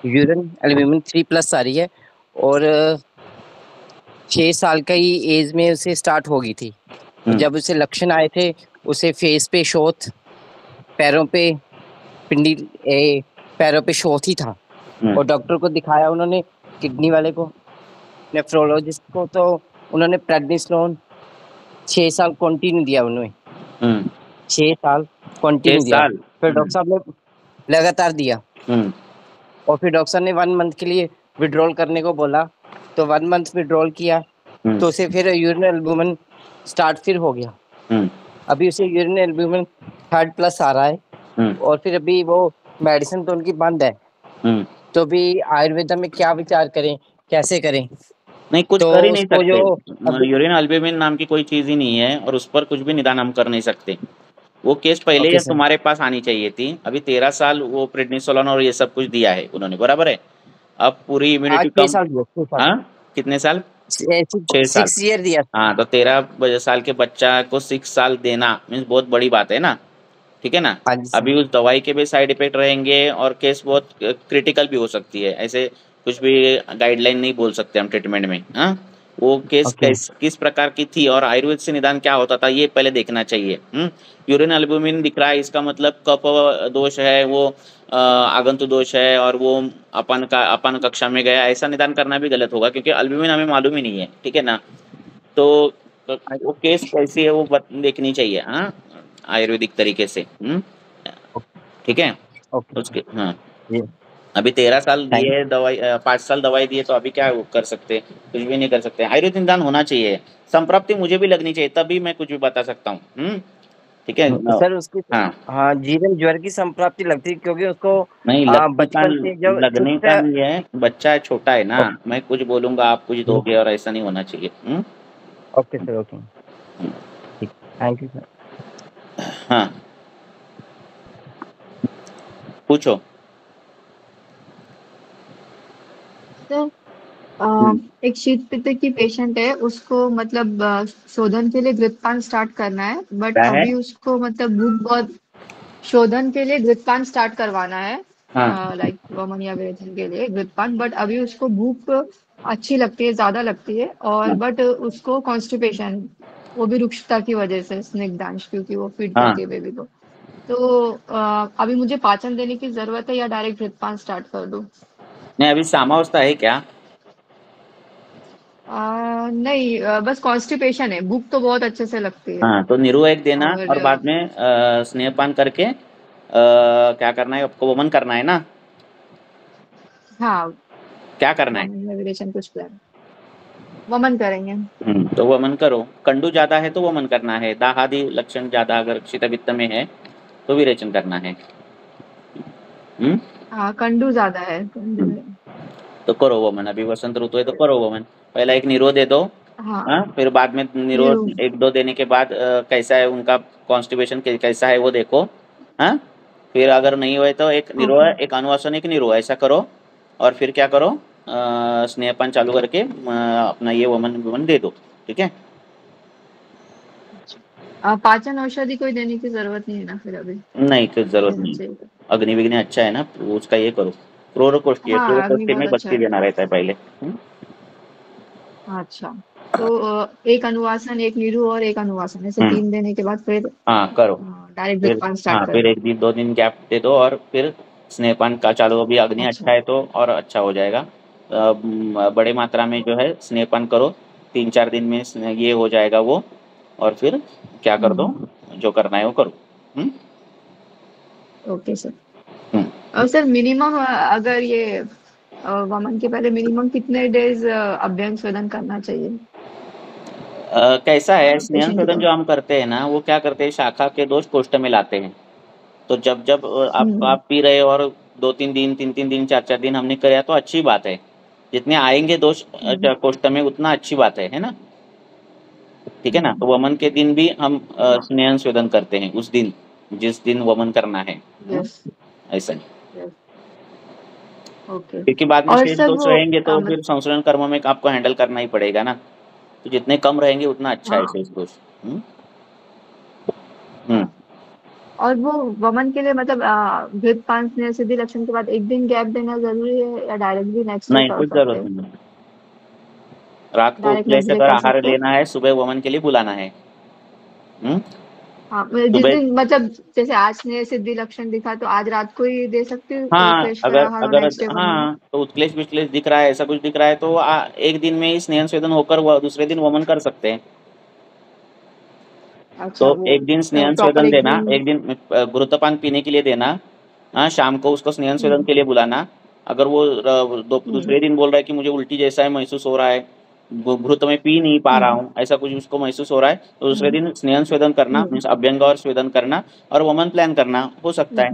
S5: यूरिन एल्ब्यूमिन 3+ आ रही है और 6 साल का ही एज में उसे स्टार्ट हो गई थी। और
S1: हं,
S5: जब उसे लक्षण आए थे, उसे फेस पे शोथ, पैरों पे पिंडी पैरों पे शो ही था और डॉक्टर को दिखाया उन्होंने, किडनी वाले को, नेफ्रोलॉजिस्ट को, तो उन्होंने प्रेडनिसोलोन 6 साल कंटिन्यू दिया उन्होंने, 6 साल
S1: 6
S5: कंटिन्यू दिया।
S1: साल
S5: फिर डॉक्टर साहब ने लगातार दिया और फिर डॉक्टर साहब ने 1 मंथ के लिए विड्रॉल करने को बोला, तो 1 मंथ विड्रॉल किया तो उसे फिर यूरिन एल्बुमिन स्टार्ट फिर हो गया। अभी उसे यूरिन एल्बुमिन 3rd+ आ रहा है और फिर अभी वो मेडिसिन तो उनकी बंद है, तो अभी आयुर्वेदा में क्या विचार करें, कैसे करें?
S1: नहीं, कुछ
S5: तो
S1: कर ही नहीं
S5: उसको जो
S1: सकते। यूरिन एल्बुमिन नाम की कोई चीज ही नहीं है और उस पर कुछ भी निदान हम कर नहीं सकते। वो केस पहले
S5: ओके
S1: ही
S5: सर।
S1: तुम्हारे पास आनी चाहिए थी। अभी 13 साल वो प्रेडनिसोलोन और ये सब कुछ दिया है उन्होंने, बराबर है। अब पूरी इम्यूनिटी
S5: 6
S1: कम।
S5: साल दिया, 6 साल,
S1: हाँ, कितने साल? 6 साल।
S5: 6 ईयर दिया।
S1: हाँ, तो 13 साल के बच्चा को 6 साल देना मीन्स बहुत बड़ी बात है ना, ठीक है ना।
S5: हाँ जी सर।
S1: अभी उस दवाई के भी साइड इफेक्ट रहेंगे और केस बहुत क्रिटिकल भी हो सकती है। ऐसे कुछ भी गाइडलाइन नहीं बोल सकते हम ट्रीटमेंट में। हाँ, वो केस
S5: ओके।
S1: किस प्रकार की थी और आयुर्वेद से निदान क्या होता था ये पहले देखना चाहिए। यूरिन एल्बुमिन दिख रहा है, इसका मतलब कफ दोष है, वो आगंतु दोष है और वो अपन कक्षा में गया, ऐसा निदान करना भी गलत होगा क्योंकि एल्बुमिन हमें मालूम ही नहीं है, ठीक है ना। तो वो केस कैसी है वो देखनी चाहिए, हाँ, आयुर्वेदिक तरीके से। ठीक है।
S5: ओके
S1: उसके हाँ,
S5: जी,
S1: अभी 13 साल
S5: थैंक
S1: दिए दवाई, 5 साल दवाई दिए, तो अभी क्या वो कर सकते? कुछ भी नहीं कर सकते। आयुर्वेद निदान होना चाहिए, संप्राप्ति मुझे भी लगनी चाहिए, तभी मैं कुछ भी बता सकता हूँ। ठीक है।
S5: सर उसकी
S1: हाँ,
S5: हाँ, जीवन ज्वर की संप्राप्ति लगती है क्योंकि उसको
S1: नहीं लगने का,
S5: बचपन से जब
S1: लगने का
S5: छोटा।
S1: नहीं है, बच्चा है, छोटा है ना। मैं कुछ बोलूंगा आप कुछ दोगे और ऐसा नहीं होना चाहिए।
S5: ओके सर, ओके, ठीक, थैंक यू सर।
S1: हाँ, पूछो।
S2: सर एक शीत पित्त की पेशेंट है, उसको मतलब शोधन के लिए घृतपान स्टार्ट करना है, बट
S1: क्या है?
S2: अभी उसको मतलब भूख बहुत, शोधन के लिए घृतपान स्टार्ट करवाना है,
S1: हाँ,
S2: लाइक वमन या विरेचन के लिए घृतपान, बट अभी उसको भूख अच्छी लगती है, ज्यादा लगती है, और बट उसको कॉन्स्टिपेशन, वो भी रुक्षता की वजह से, स्निग्धांश, क्योंकि वो फीड
S1: हाँ।
S2: करती है बेबी को। तो अभी मुझे पाचन देने की जरूरत है या डायरेक्ट घृतपान स्टार्ट कर दूं?
S1: नहीं, अभी सामावस्था है क्या?
S2: नहीं, बस कॉन्स्टिपेशन है, भूख तो बहुत अच्छे से लगती है।
S1: हाँ, तो निरो एक देना
S2: और
S1: और बाद में स्नेहपान करके क्या करना है आपको? वमन करना है ना?
S2: हाँ,
S1: क्या करना है?
S2: वमन या विरेचन कुछ प्लान, वमन करेंगे।
S1: तो वमन करो। कंडू ज्यादा है तो वमन करना है। दाह आदि लक्षण ज्यादा अगर शीतवित्त में है तो विरेचन करना है। हम्म
S2: हाँ, कंडू ज्यादा है, कंडू है।
S1: तो करो वमन। अभी वसंत ऋतु है तो करो वमन। पहला एक निरो दे दो।
S2: हाँ,
S1: हाँ, फिर बाद में निरो
S2: निरू।
S1: 1-2 देने के बाद कैसा है उनका कॉन्स्टिपेशन कैसा है वो देखो। हाँ, फिर अगर नहीं हुए तो एक निरो
S2: ओके।
S1: है, एक अनुवासन, एक निरो, ऐसा करो। और फिर क्या करो, स्नेहपान चालू करके अपना ये वमन वमन दे दो। ठीक है।
S2: पाचन औषधि कोई देने की जरूरत नहीं है ना फिर अभी?
S1: नहीं, कुछ जरूरत
S2: देना
S1: नहीं।
S2: चाहिए तो।
S1: अग्नि विग्नि अच्छा है ना, उसका ये करो। क्लोरोकोष्ठी है,
S2: हाँ, अग्नि
S1: क्लोरोकोष्ठी
S2: बहुत
S1: में
S2: अच्छा
S1: 32
S2: है।
S1: देना रहता है पहले।
S2: अच्छा, तो एक अनुवासन, एक निरू और एक अनुवासन, ऐसे
S1: हम्म
S2: 3 देने के बाद फिर
S1: हाँ, करो।
S2: डायरेक्ट
S1: फिर
S2: घृतपान स्टार्ट
S1: हाँ,
S2: कर
S1: फिर
S2: दूं?
S1: 1 दिन 2 दिन गैप दे दो और फिर स्नेहपान का चालू। अभी अग्नि
S2: अच्छा।
S1: अच्छा है तो और अच्छा हो जाएगा। बड़े मात्रा में जो है स्नेहपान करो। 3-4 दिन में ये हो जाएगा वो। और फिर क्या कर दो,
S2: हम्म,
S1: जो करना है वो करो। हम्म
S2: ओके सर।
S1: हम्म।
S2: और सर मिनिमम, अगर ये वमन के पहले मिनिमम कितने डेज अभ्यंग शोधन करना चाहिए
S1: कैसा है स्नेहन
S2: पेशेंट
S1: शोधन
S2: को?
S1: जो हम करते हैं ना, वो क्या करते हैं, शाखा के दोष कोष्ठ में लाते हैं। तो जब जब
S2: हम्म।
S1: आप पी रहे हो और 2-3 दिन, 3-3 दिन, 4-4 दिन हमने कराया तो अच्छी बात है। जितने आएंगे दोष
S2: हम्म।
S1: कोष्ठ में उतना अच्छी बात है ना। ठीक है ना।
S2: हम्म।
S1: तो वमन के दिन भी हम
S2: हाँ।
S1: स्नेहन शोधन करते हैं उस दिन, जिस दिन वमन करना है।
S2: यस।
S1: ऐसा ही।
S2: यस। ओके।
S1: क्योंकि बाद में
S2: और
S1: शेष
S2: सर
S1: दोष
S2: वो
S1: रहेंगे तो फिर संशोधन कर्म में आपको हैंडल करना ही पड़ेगा ना। तो जितने कम रहेंगे उतना अच्छा है
S2: हाँ।
S1: शेष दोष। हम्म हम्म।
S2: हाँ, और वो वमन के लिए मतलब घृतपान से सीधी लक्षण के बाद एक दिन गैप देना जरूरी है या डायरेक्टली नेक्स्ट डे
S1: नहीं,
S2: कर
S1: कुछ
S2: सकते
S1: जरूरत
S2: हैं?
S1: नहीं। रात को
S2: डायरेक्ट
S1: उपले
S2: नेक्स्ट
S1: से
S2: डे
S1: अगर
S2: कर
S1: आहार
S2: सकते हैं?
S1: लेना है, सुबह वमन के लिए बुलाना है। हम्म
S6: हाँ जिस
S1: सुबह,
S6: दिन मतलब जैसे आज स्नेह सिद्धि लक्षण दिखा तो आज रात को ही दे सकती हूँ
S1: हाँ
S6: फ्रेश
S1: अगर
S6: फलाहार और
S1: अगर
S6: नेक्स्ट डे मॉर्निंग में।
S1: हाँ तो उत्क्लेश विश्लेष दिख रहा है, ऐसा कुछ दिख रहा है तो एक दिन में ही स्नेहन स्वेदन होकर दूसरे दिन वमन कर सकते हैं। तो
S6: अच्छा वो
S1: एक दिन स्नेहन
S6: प्रॉपर
S1: स्वेदन
S6: एक
S1: देना,
S6: दिन।
S1: एक दिन घृतपान पीने के लिए देना, हाँ शाम को उसको स्नेहन स्वेदन
S6: हम्म
S1: के लिए बुलाना। अगर वो
S6: हम्म
S1: दूसरे दिन बोल रहा है कि मुझे उल्टी जैसा है महसूस हो रहा है, घृत में पी नहीं पा रहा
S6: हम्म
S1: हूँ, ऐसा कुछ उसको महसूस हो रहा है, तो दूसरे
S6: हम्म
S1: दिन स्नेहन स्वेदन करना,
S6: हम्म
S1: मीन्स अभ्यंग और स्वेदन करना और वमन प्लान करना हो सकता है।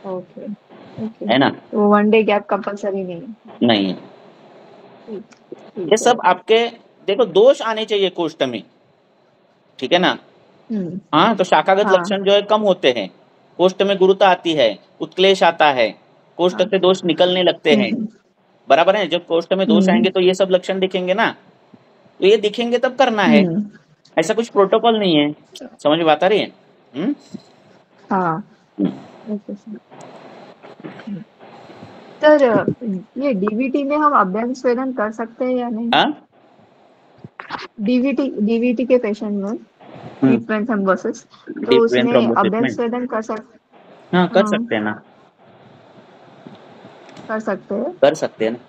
S6: Okay okay.
S1: है ना?
S6: तो वन डे गैप कंपलसरी नहीं है।
S1: नहीं है।
S6: ठीक
S1: ये
S6: ठीक है।
S1: सब आपके देखो दोष आने चाहिए कोष्ठ में, ठीक है ना?
S6: हम्म
S1: हाँ तो शाखागत
S6: हाँ
S1: लक्षण जो है कम होते हैं, कोष्ठ में गुरुता आती है, उत्क्लेश आता है, कोष्ठ
S6: हाँ
S1: से दोष निकलने लगते हैं।
S6: हम्म
S1: बराबर है? जब कोष्ठ में दोष
S6: हम्म
S1: आएंगे तो ये सब लक्षण दिखेंगे ना, तो ये दिखेंगे तब करना है,
S6: हम्म
S1: ऐसा कुछ प्रोटोकॉल नहीं है। समझ में बात आ रही है? हम्म?
S6: हाँ
S1: हम्म।
S6: Okay sir. हम्म। सर ये डीवीटी में हम अभ्यंग स्वेदन कर सकते हैं या नहीं?
S1: हाँ?
S6: डीवीटी के पेशेंट में
S1: हम्म।
S6: डीप वेन थ्रोम्बोसिस तो
S1: डीप वेन
S6: उसमें
S1: थ्रोम्बोसिस
S6: अभ्यंग
S1: में
S6: स्वेदन कर
S1: हाँ कर
S6: हाँ
S1: सकते हैं ना,
S6: कर सकते हैं।
S1: कर सकते हैं ना।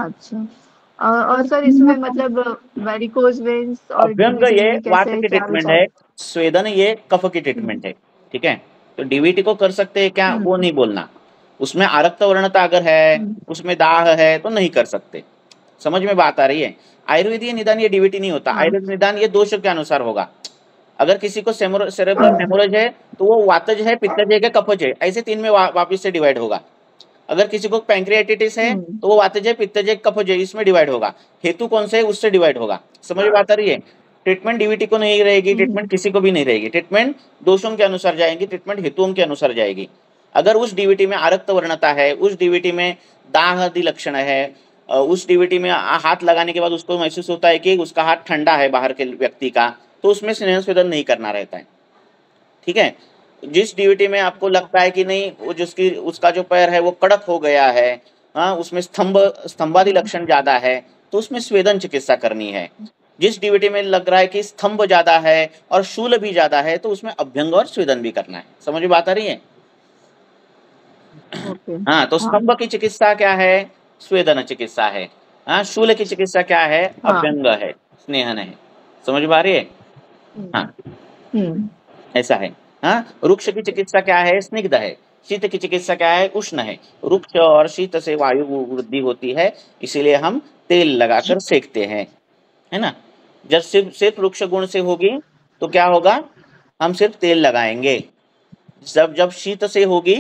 S6: अच्छा और सर इसमें मतलब वेरिकोज वेन्स और
S1: अभ्यंग
S6: डीवीटी
S1: ये
S6: में
S1: वात
S6: कैसे
S1: की
S6: क्या
S1: ट्रीटमेंट
S6: विचार?
S1: है, स्वेदन ये कफ की
S6: हम्म
S1: ट्रीटमेंट है, ठीक है? तो डीवीटी को कर सकते हैं क्या, वो
S6: हम्म
S1: नहीं बोलना। उसमें आरक्त वर्णता अगर है,
S6: हम्म
S1: उसमें दाह है तो नहीं कर सकते। समझ में बात आ रही है? आयुर्वेदीय निदान ये डीवीटी नहीं होता,
S6: हाँ
S1: आयुर्वेद निदान ये दोष के अनुसार होगा। अगर किसी को सेरेब्रल
S6: हम्म
S1: हेमोरेज है तो वो वातज है, पित्तज है, कफज है, ऐसे तीन में वापिस से डिवाइड होगा। अगर किसी को पैंक्रियाटिटिस है
S6: हम्म
S1: तो वो वातज है, पित्तज है, कफज है, इसमें डिवाइड होगा। हेतु कौन से है उससे डिवाइड होगा। समझ में बात आ रही है? ट्रीटमेंट डीवीटी को नहीं रहेगी,
S6: हम्म
S1: ट्रीटमेंट किसी को भी नहीं रहेगी, ट्रीटमेंट दोषों के अनुसार जाएगी, ट्रीटमेंट हेतुओं के अनुसार जाएगी। अगर उस डीवीटी में आरक्त वर्णता है, उस डीवीटी में दाह आदि लक्षण है, उस डीवीटी में हाथ लगाने के बाद उसको महसूस होता है कि उसका हाथ ठंडा है बाहर के व्यक्ति का, तो उसमें स्नेह स्वेदन नहीं करना रहता है, ठीक है? जिस डीवीटी में आपको लगता है कि नहीं वो जिसकी उसका जो पैर है वो कड़क हो गया है, हाँ उसमें स्तंभादि
S6: हम्म
S1: लक्षण ज्यादा है, तो उसमें स्वेदन चिकित्सा करनी है। जिस डीवीटी में लग रहा है कि स्तंभ ज्यादा है और शूल भी ज्यादा है, तो उसमें अभ्यंग और स्वेदन भी करना है। समझ में बात आ रही है?
S6: ओके
S1: हाँ तो
S6: हाँ
S1: स्तंभ की चिकित्सा क्या है, स्वेदन चिकित्सा है। हाँ शूल की चिकित्सा क्या है,
S6: हाँ
S1: अभ्यंग है, स्नेहन है। समझ में आ रही है?
S6: हम्म
S1: हाँ
S6: हम्म
S1: ऐसा है। हाँ रुक्ष की चिकित्सा क्या है, स्निग्ध है। शीत की चिकित्सा क्या है, उष्ण है। रुक्ष और शीत से वायु वृद्धि होती है, इसीलिए हम तेल लगाकर सेकते हैं, है ना? जब सिर्फ सिर्फ रुक्ष गुण से होगी तो क्या होगा, हम सिर्फ तेल लगाएंगे। जब जब शीत से होगी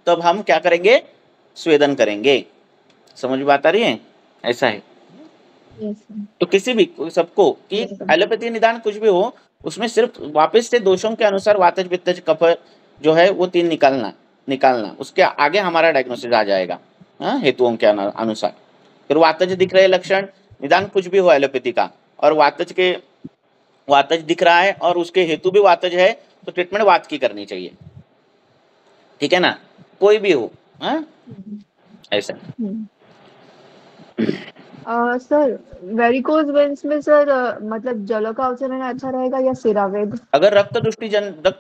S1: तब हम क्या करेंगे, स्वेदन करेंगे। समझ में बात आ रही है? ऐसा है।
S6: यस
S1: तो किसी भी सबको कि
S6: यस सर।
S1: एलोपैथी निदान कुछ भी हो, उसमें सिर्फ वापस से दोषों के अनुसार वातज पित्तज कफ जो है वो तीन निकालना निकालना, उसके आगे हमारा डायग्नोसिस आ जाएगा, हाँ हेतुओं के अनुसार। फिर वातज दिख रहे लक्षण, निदान कुछ भी हो एलोपैथी का, और वातज दिख रहा है और उसके हेतु भी वातज है, तो ट्रीटमेंट वात की करनी चाहिए, ठीक है ना? कोई भी हो, हाँ
S6: हम्म
S1: ऐसा।
S6: हम्म। सर वेरिकोज वेन्स में सर मतलब जलों का अवचरण अच्छा रहेगा या सिरावेद?
S1: अगर रक्त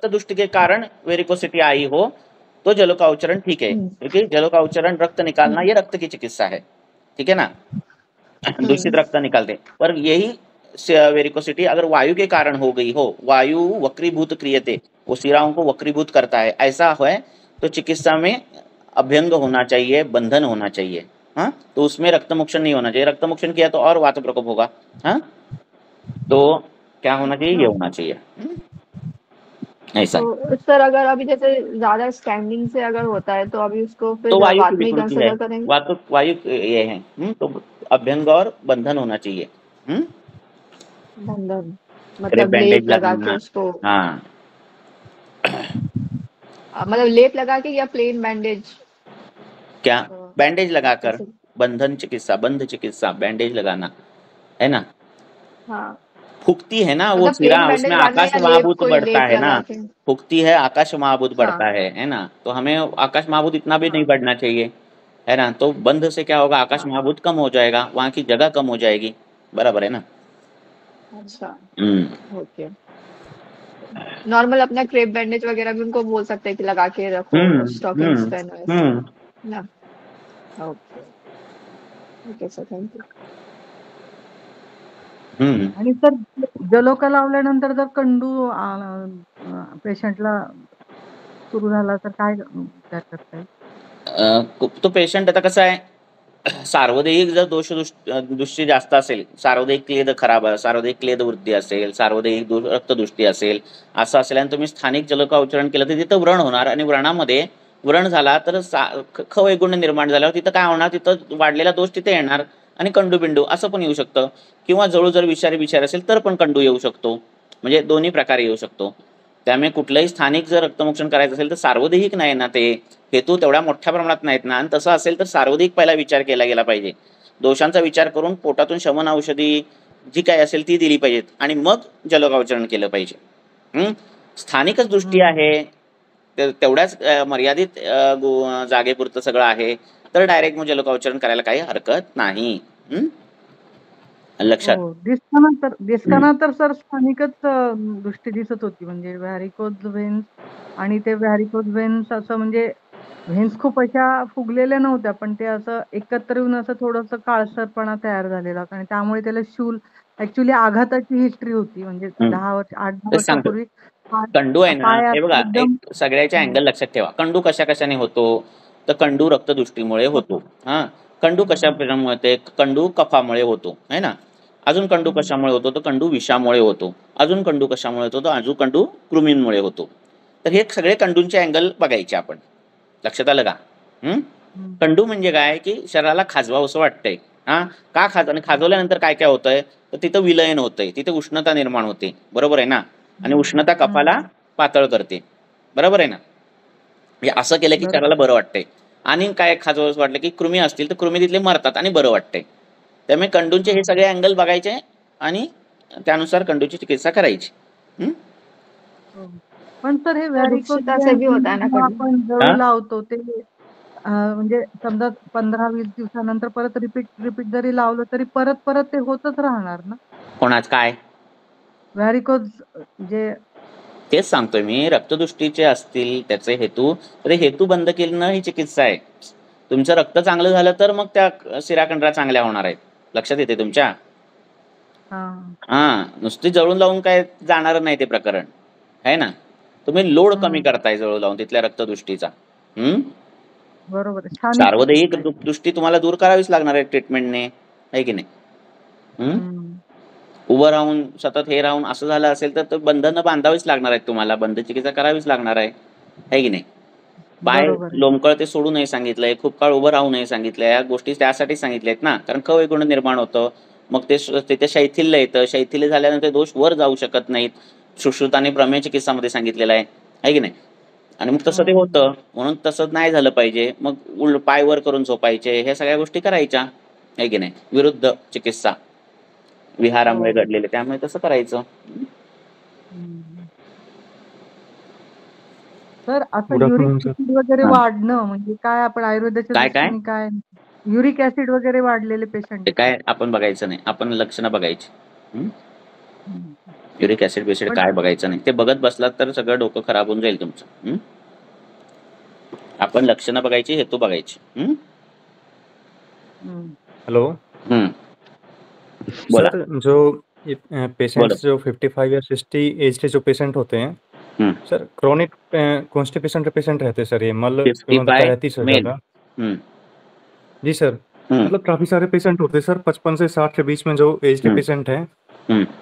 S1: दुष्टि के कारण वेरिकोसिटी आई हो तो जलों का उच्चारण ठीक है,
S6: हम्म
S1: क्योंकि जलों का उच्चारण रक्त निकालना
S6: हम्म
S1: ये रक्त की चिकित्सा है, ठीक है ना? दूषित रक्त निकालते, पर यही वेरिकोसिटी अगर वायु के कारण हो गई हो, वायु वक्रीभूत क्रियते, वो शिराओं को वक्रीभूत करता है, ऐसा है तो चिकित्सा में अभ्यंग होना चाहिए, बंधन होना चाहिए। हाँ तो उसमें रक्तमोक्षण नहीं होना चाहिए, रक्तमोक्षण किया तो और वात प्रकोप होगा। हाँ तो क्या होना चाहिए, ये
S6: अच्छा
S1: होना चाहिए, ऐसा है।
S6: तो सर अगर अभी जैसे ज्यादा स्टैंडिंग से अगर होता है तो अभी उसको
S1: तो
S6: फिर
S1: वायु की
S6: वात में ही
S1: विकृति है,
S6: कंसिडर करेंगे?
S1: वायु ये है, तो अभ्यंग और बंधन होना चाहिए।
S6: बंधन
S1: अरे
S6: मतलब
S1: बैंडेज
S6: लेप लगा के
S1: लगाना,
S6: उसको
S1: हाँ
S6: मतलब लेप लगा के या प्लेन बैंडेज?
S1: क्या, बैंडेज लगाकर,
S6: जैसे
S1: बंधन चिकित्सा, बंध चिकित्सा, बैंडेज लगाना, है ना?
S6: हाँ
S1: फुकती है ना वो
S6: मतलब
S1: सिरा,
S6: प्लेन बैंडेज
S1: उसमें
S6: बांधना
S1: आकाश
S6: या लेप
S1: महाभूत
S6: कोई
S1: बढ़ता
S6: लेप
S1: है ना,
S6: लगा के?
S1: फुकती है आकाश महाभूत बढ़ता
S6: हाँ
S1: है ना? तो हमें आकाश महाभूत इतना भी नहीं
S6: हाँ
S1: बढ़ना चाहिए, है ना? तो बंध से क्या होगा, आकाश
S6: हाँ
S1: महाभूत कम हो जाएगा, वहां की जगह कम हो जाएगी, बराबर है ना?
S6: अच्छा,
S1: हम्म
S6: ओके। नॉर्मल अपना क्रेप बैंडेज वगैरह भी उनको बोल सकते हैं कि लगा के रखो,
S1: हम्म
S6: स्टॉकिंग्स
S1: हम्म
S6: पहनो ऐसे,
S1: हम्म
S6: ना? Okay, okay sir, thank you.
S1: हम्म
S4: आणि सर जलोका लावल्यानंतर जर कंडू पेशंटला सुरू झाला तर काय उपचार करता येईल?
S1: तो पेशंट आता कसा आहे, सार्वदेहिक जर दृष्टी जास्त असेल, सार्वदेहिक क्लेद खराब आहे, सार्वदेहिक क्लेद वृद्धी असेल, सार्वदेहिक रक्तदृष्टी असेल, असं असेल आणि तुम्ही स्थानिक जलोका उच्चारण केलं तर तिथं व्रण होणार आणि व्रणामध्ये व्रण झाला तर ख वैगुण्य निर्माण झाल्यावर तिथं काय होणार, तिथं वाढलेला दोष तिथे येणार आणि कंडू बिंडू असं पण येऊ शकतं. किंवा जळू जर विषारी असेल तर पण कंडू येऊ शकतो. म्हणजे दोन्ही प्रकारे येऊ शकतो. त्यामुळे कुठलंही स्थानिक जर रक्तमोक्षण करायचं असेल तर सार्वदेहिक नाही ना, ते हेतू तेवढ्या मोठ्या प्रमाणात नाहीत ना, आणि तसं असेल तर सार्वदेहिक पहिला विचार केला गेला पाहिजे. दोषांचा विचार करून पोटातून शमन औषधी जी काय असेल ती दिली पाहिजेत आणि मग जलोकावचरण केलं पाहिजे. स्थानिकच दृष्टी आहे, तेवढ्याच मर्यादित जागेपुरतं सगळं आहे, तर डायरेक्ट मग जलोकावचरण करायला काही हरकत नाही. लक्षात.
S4: हो, दिसताना तर सर स्थानिकच दृष्टी दिसत होती, म्हणजे व्हॅरिकोज व्हेन्स आणि ते व्हॅरिकोज व्हेन्स असं म्हणजे व्हेन्स खूप अशा फुगलेल्या नव्हत्या, पण ते असं एकत्र येऊन असं थोडंसं काळसरपणा तयार झालेला होता आणि त्यामुळे त्याला शूल ऍक्च्युली आघाताची हिस्ट्री होती, म्हणजे 8-10
S1: तेच सांगतो.
S4: वर्षापूर्वी
S1: कंडू आहे ना,
S4: पाय
S1: हे
S4: असं
S1: बघा,
S4: एकदम
S1: एक सगळ्याच्या अँगल लक्षात ठेवा. कंडू कशाने होतो, तर कंडू रक्तदृष्टीमुळे होतो. हा, कंडू कशामुळे होते, कंडू कफामुळे होतो, है ना. अजून कंडू कशामुळे होतो, तर कंडू विषामुळे होतो. अजून कंडू कशामुळे होतो, तर अजून कंडू कृमींमुळे होतो. तर हे सगळे कंडूंचे अँगल बघायचे आपण. लक्षात आलं का? कंडू म्हणजे काय, की शरीराला खाजवावंसं वाटतंय. हा, का आणि खाजवल्यानंतर काय काय होतंय, तर तिथं विलयन होतंय, तिथे उष्णता निर्माण होते. बरोबर आहे ना. आणि उष्णता कफाला पातळ करते. बरोबर आहे ना. म्हणजे असं केलं की
S4: बरोबर.
S1: शरीराला बरं वाटतंय. आणि काय खाजवंसं वाटलं की कृमी असतील तर कृमी तिथले मरतात आणि बरं वाटतंय. त्यामुळे कंडूंचे हे सगळे अँगल बघायचे आणि त्यानुसार कंडूची चिकित्सा करायची.
S4: हो. पण सर हे व्हॅरिकोज
S6: रुक्षता से
S4: व्हेन्स
S6: भी होता है ना
S4: जेव्हा
S6: कंडू?
S4: आपण
S1: हा?
S4: जळू लावतो ते म्हणजे समजा 15-20 दिवसानंतर परत रिपीट जरी लावलं तरी परत ते होतच राहणार ना?
S1: कोणाच काय?
S4: व्हॅरिकोज जे
S1: तेच सांगतोय मी, रक्तदृष्टीचे असतील त्याचे हेतू, तर हेतू बंद केलं ही चिकित्सा आहे. तुमचं रक्त चांगलं झालं तर मग त्या शिराकंडरा चांगल्या होणार आहेत. लक्षात येते तुमच्या?
S4: हां.
S1: हा, नुसती जळून लावून काय जाणार नाही ते प्रकरण, आहे ना. तुम्ही लोड कमी करताय जळून लावून तिथल्या रक्तदृष्टीचा.
S4: बरोबर आहे. छान
S1: सार्वदेहिक
S4: चिकित्सा आहे.
S1: दृष्टी तुम्हाला दूर करावीच लागणार आहे ट्रीटमेंटने, आहे की नाही.
S4: हं.
S1: उभं राहून सतत हे राहून असं झालं असेल तर बंधनं बांधावीच लागणार आहेत तुम्हाला, बंध चिकित्सा करावीच लागणार आहे की नाही. पाय
S4: बरोबर आहे.
S1: लोंबकळते सोडू नये सांगितलंय, खूप काळ उभं राहू नये सांगितलंय, या गोष्टी त्यासाठी सांगितल्या आहेत ना. कारण खवैगुण्य निर्माण होतं, मग ते तिथे शैथिल्य येतं, शैथिल्य झाल्यानंतर दोष वर जाऊ शकत नाहीत. सुश्रुत आणि प्रमेय चिकित्सामध्ये सांगितलेलं आहे की नाही. आणि मग तसं ते होतं, म्हणून तसं नाही झालं पाहिजे. मग पाय वर करून झोपायचे, ह्या सगळ्या गोष्टी करायच्या, आहे की नाही. विरुद्ध चिकित्सा विहारामुळे
S4: हो.
S1: घडलेले, त्यामुळे तसं करायचं.
S4: हं. सर असं
S7: good
S4: uric
S7: afternoon sir.
S4: Acid वगैरे
S1: हां.
S4: वाढणं म्हणजे काय आपण आयुर्वेदाच्या
S1: काय
S4: दृष्टीने काय युरिक ॲसिड वगैरे वाढलेले पेशंट
S1: ते
S4: आहेत
S1: काय आपण बघायचं नाही, आपण लक्षणं बघायची.
S4: हं.
S1: युरिक ऍसिड बेसिड
S4: पण
S1: काय बघायचं नाही, ते बघत बसलात तर सगळं डोकं खराब होऊन जाईल तुमचं. आपण लक्षणं बघायची, हेतू बघायची.
S7: हेलो
S1: बोला.
S7: सर, जो
S1: बोला.
S7: पेशेंट्स जो 55 या 60 एज के जो पेशेंट होते हैं सर, क्रॉनिक कॉन्स्टिपेशन के पेशेंट रहते हैं सर, ये मल विफलता
S1: 55
S7: रहती है सर
S1: मेल.
S7: ज़्यादा। जी सर, मतलब काफ़ी सारे पेशेंट होते हैं सर 55 से 60 के बीच में जो एज के पेशेंट हैं,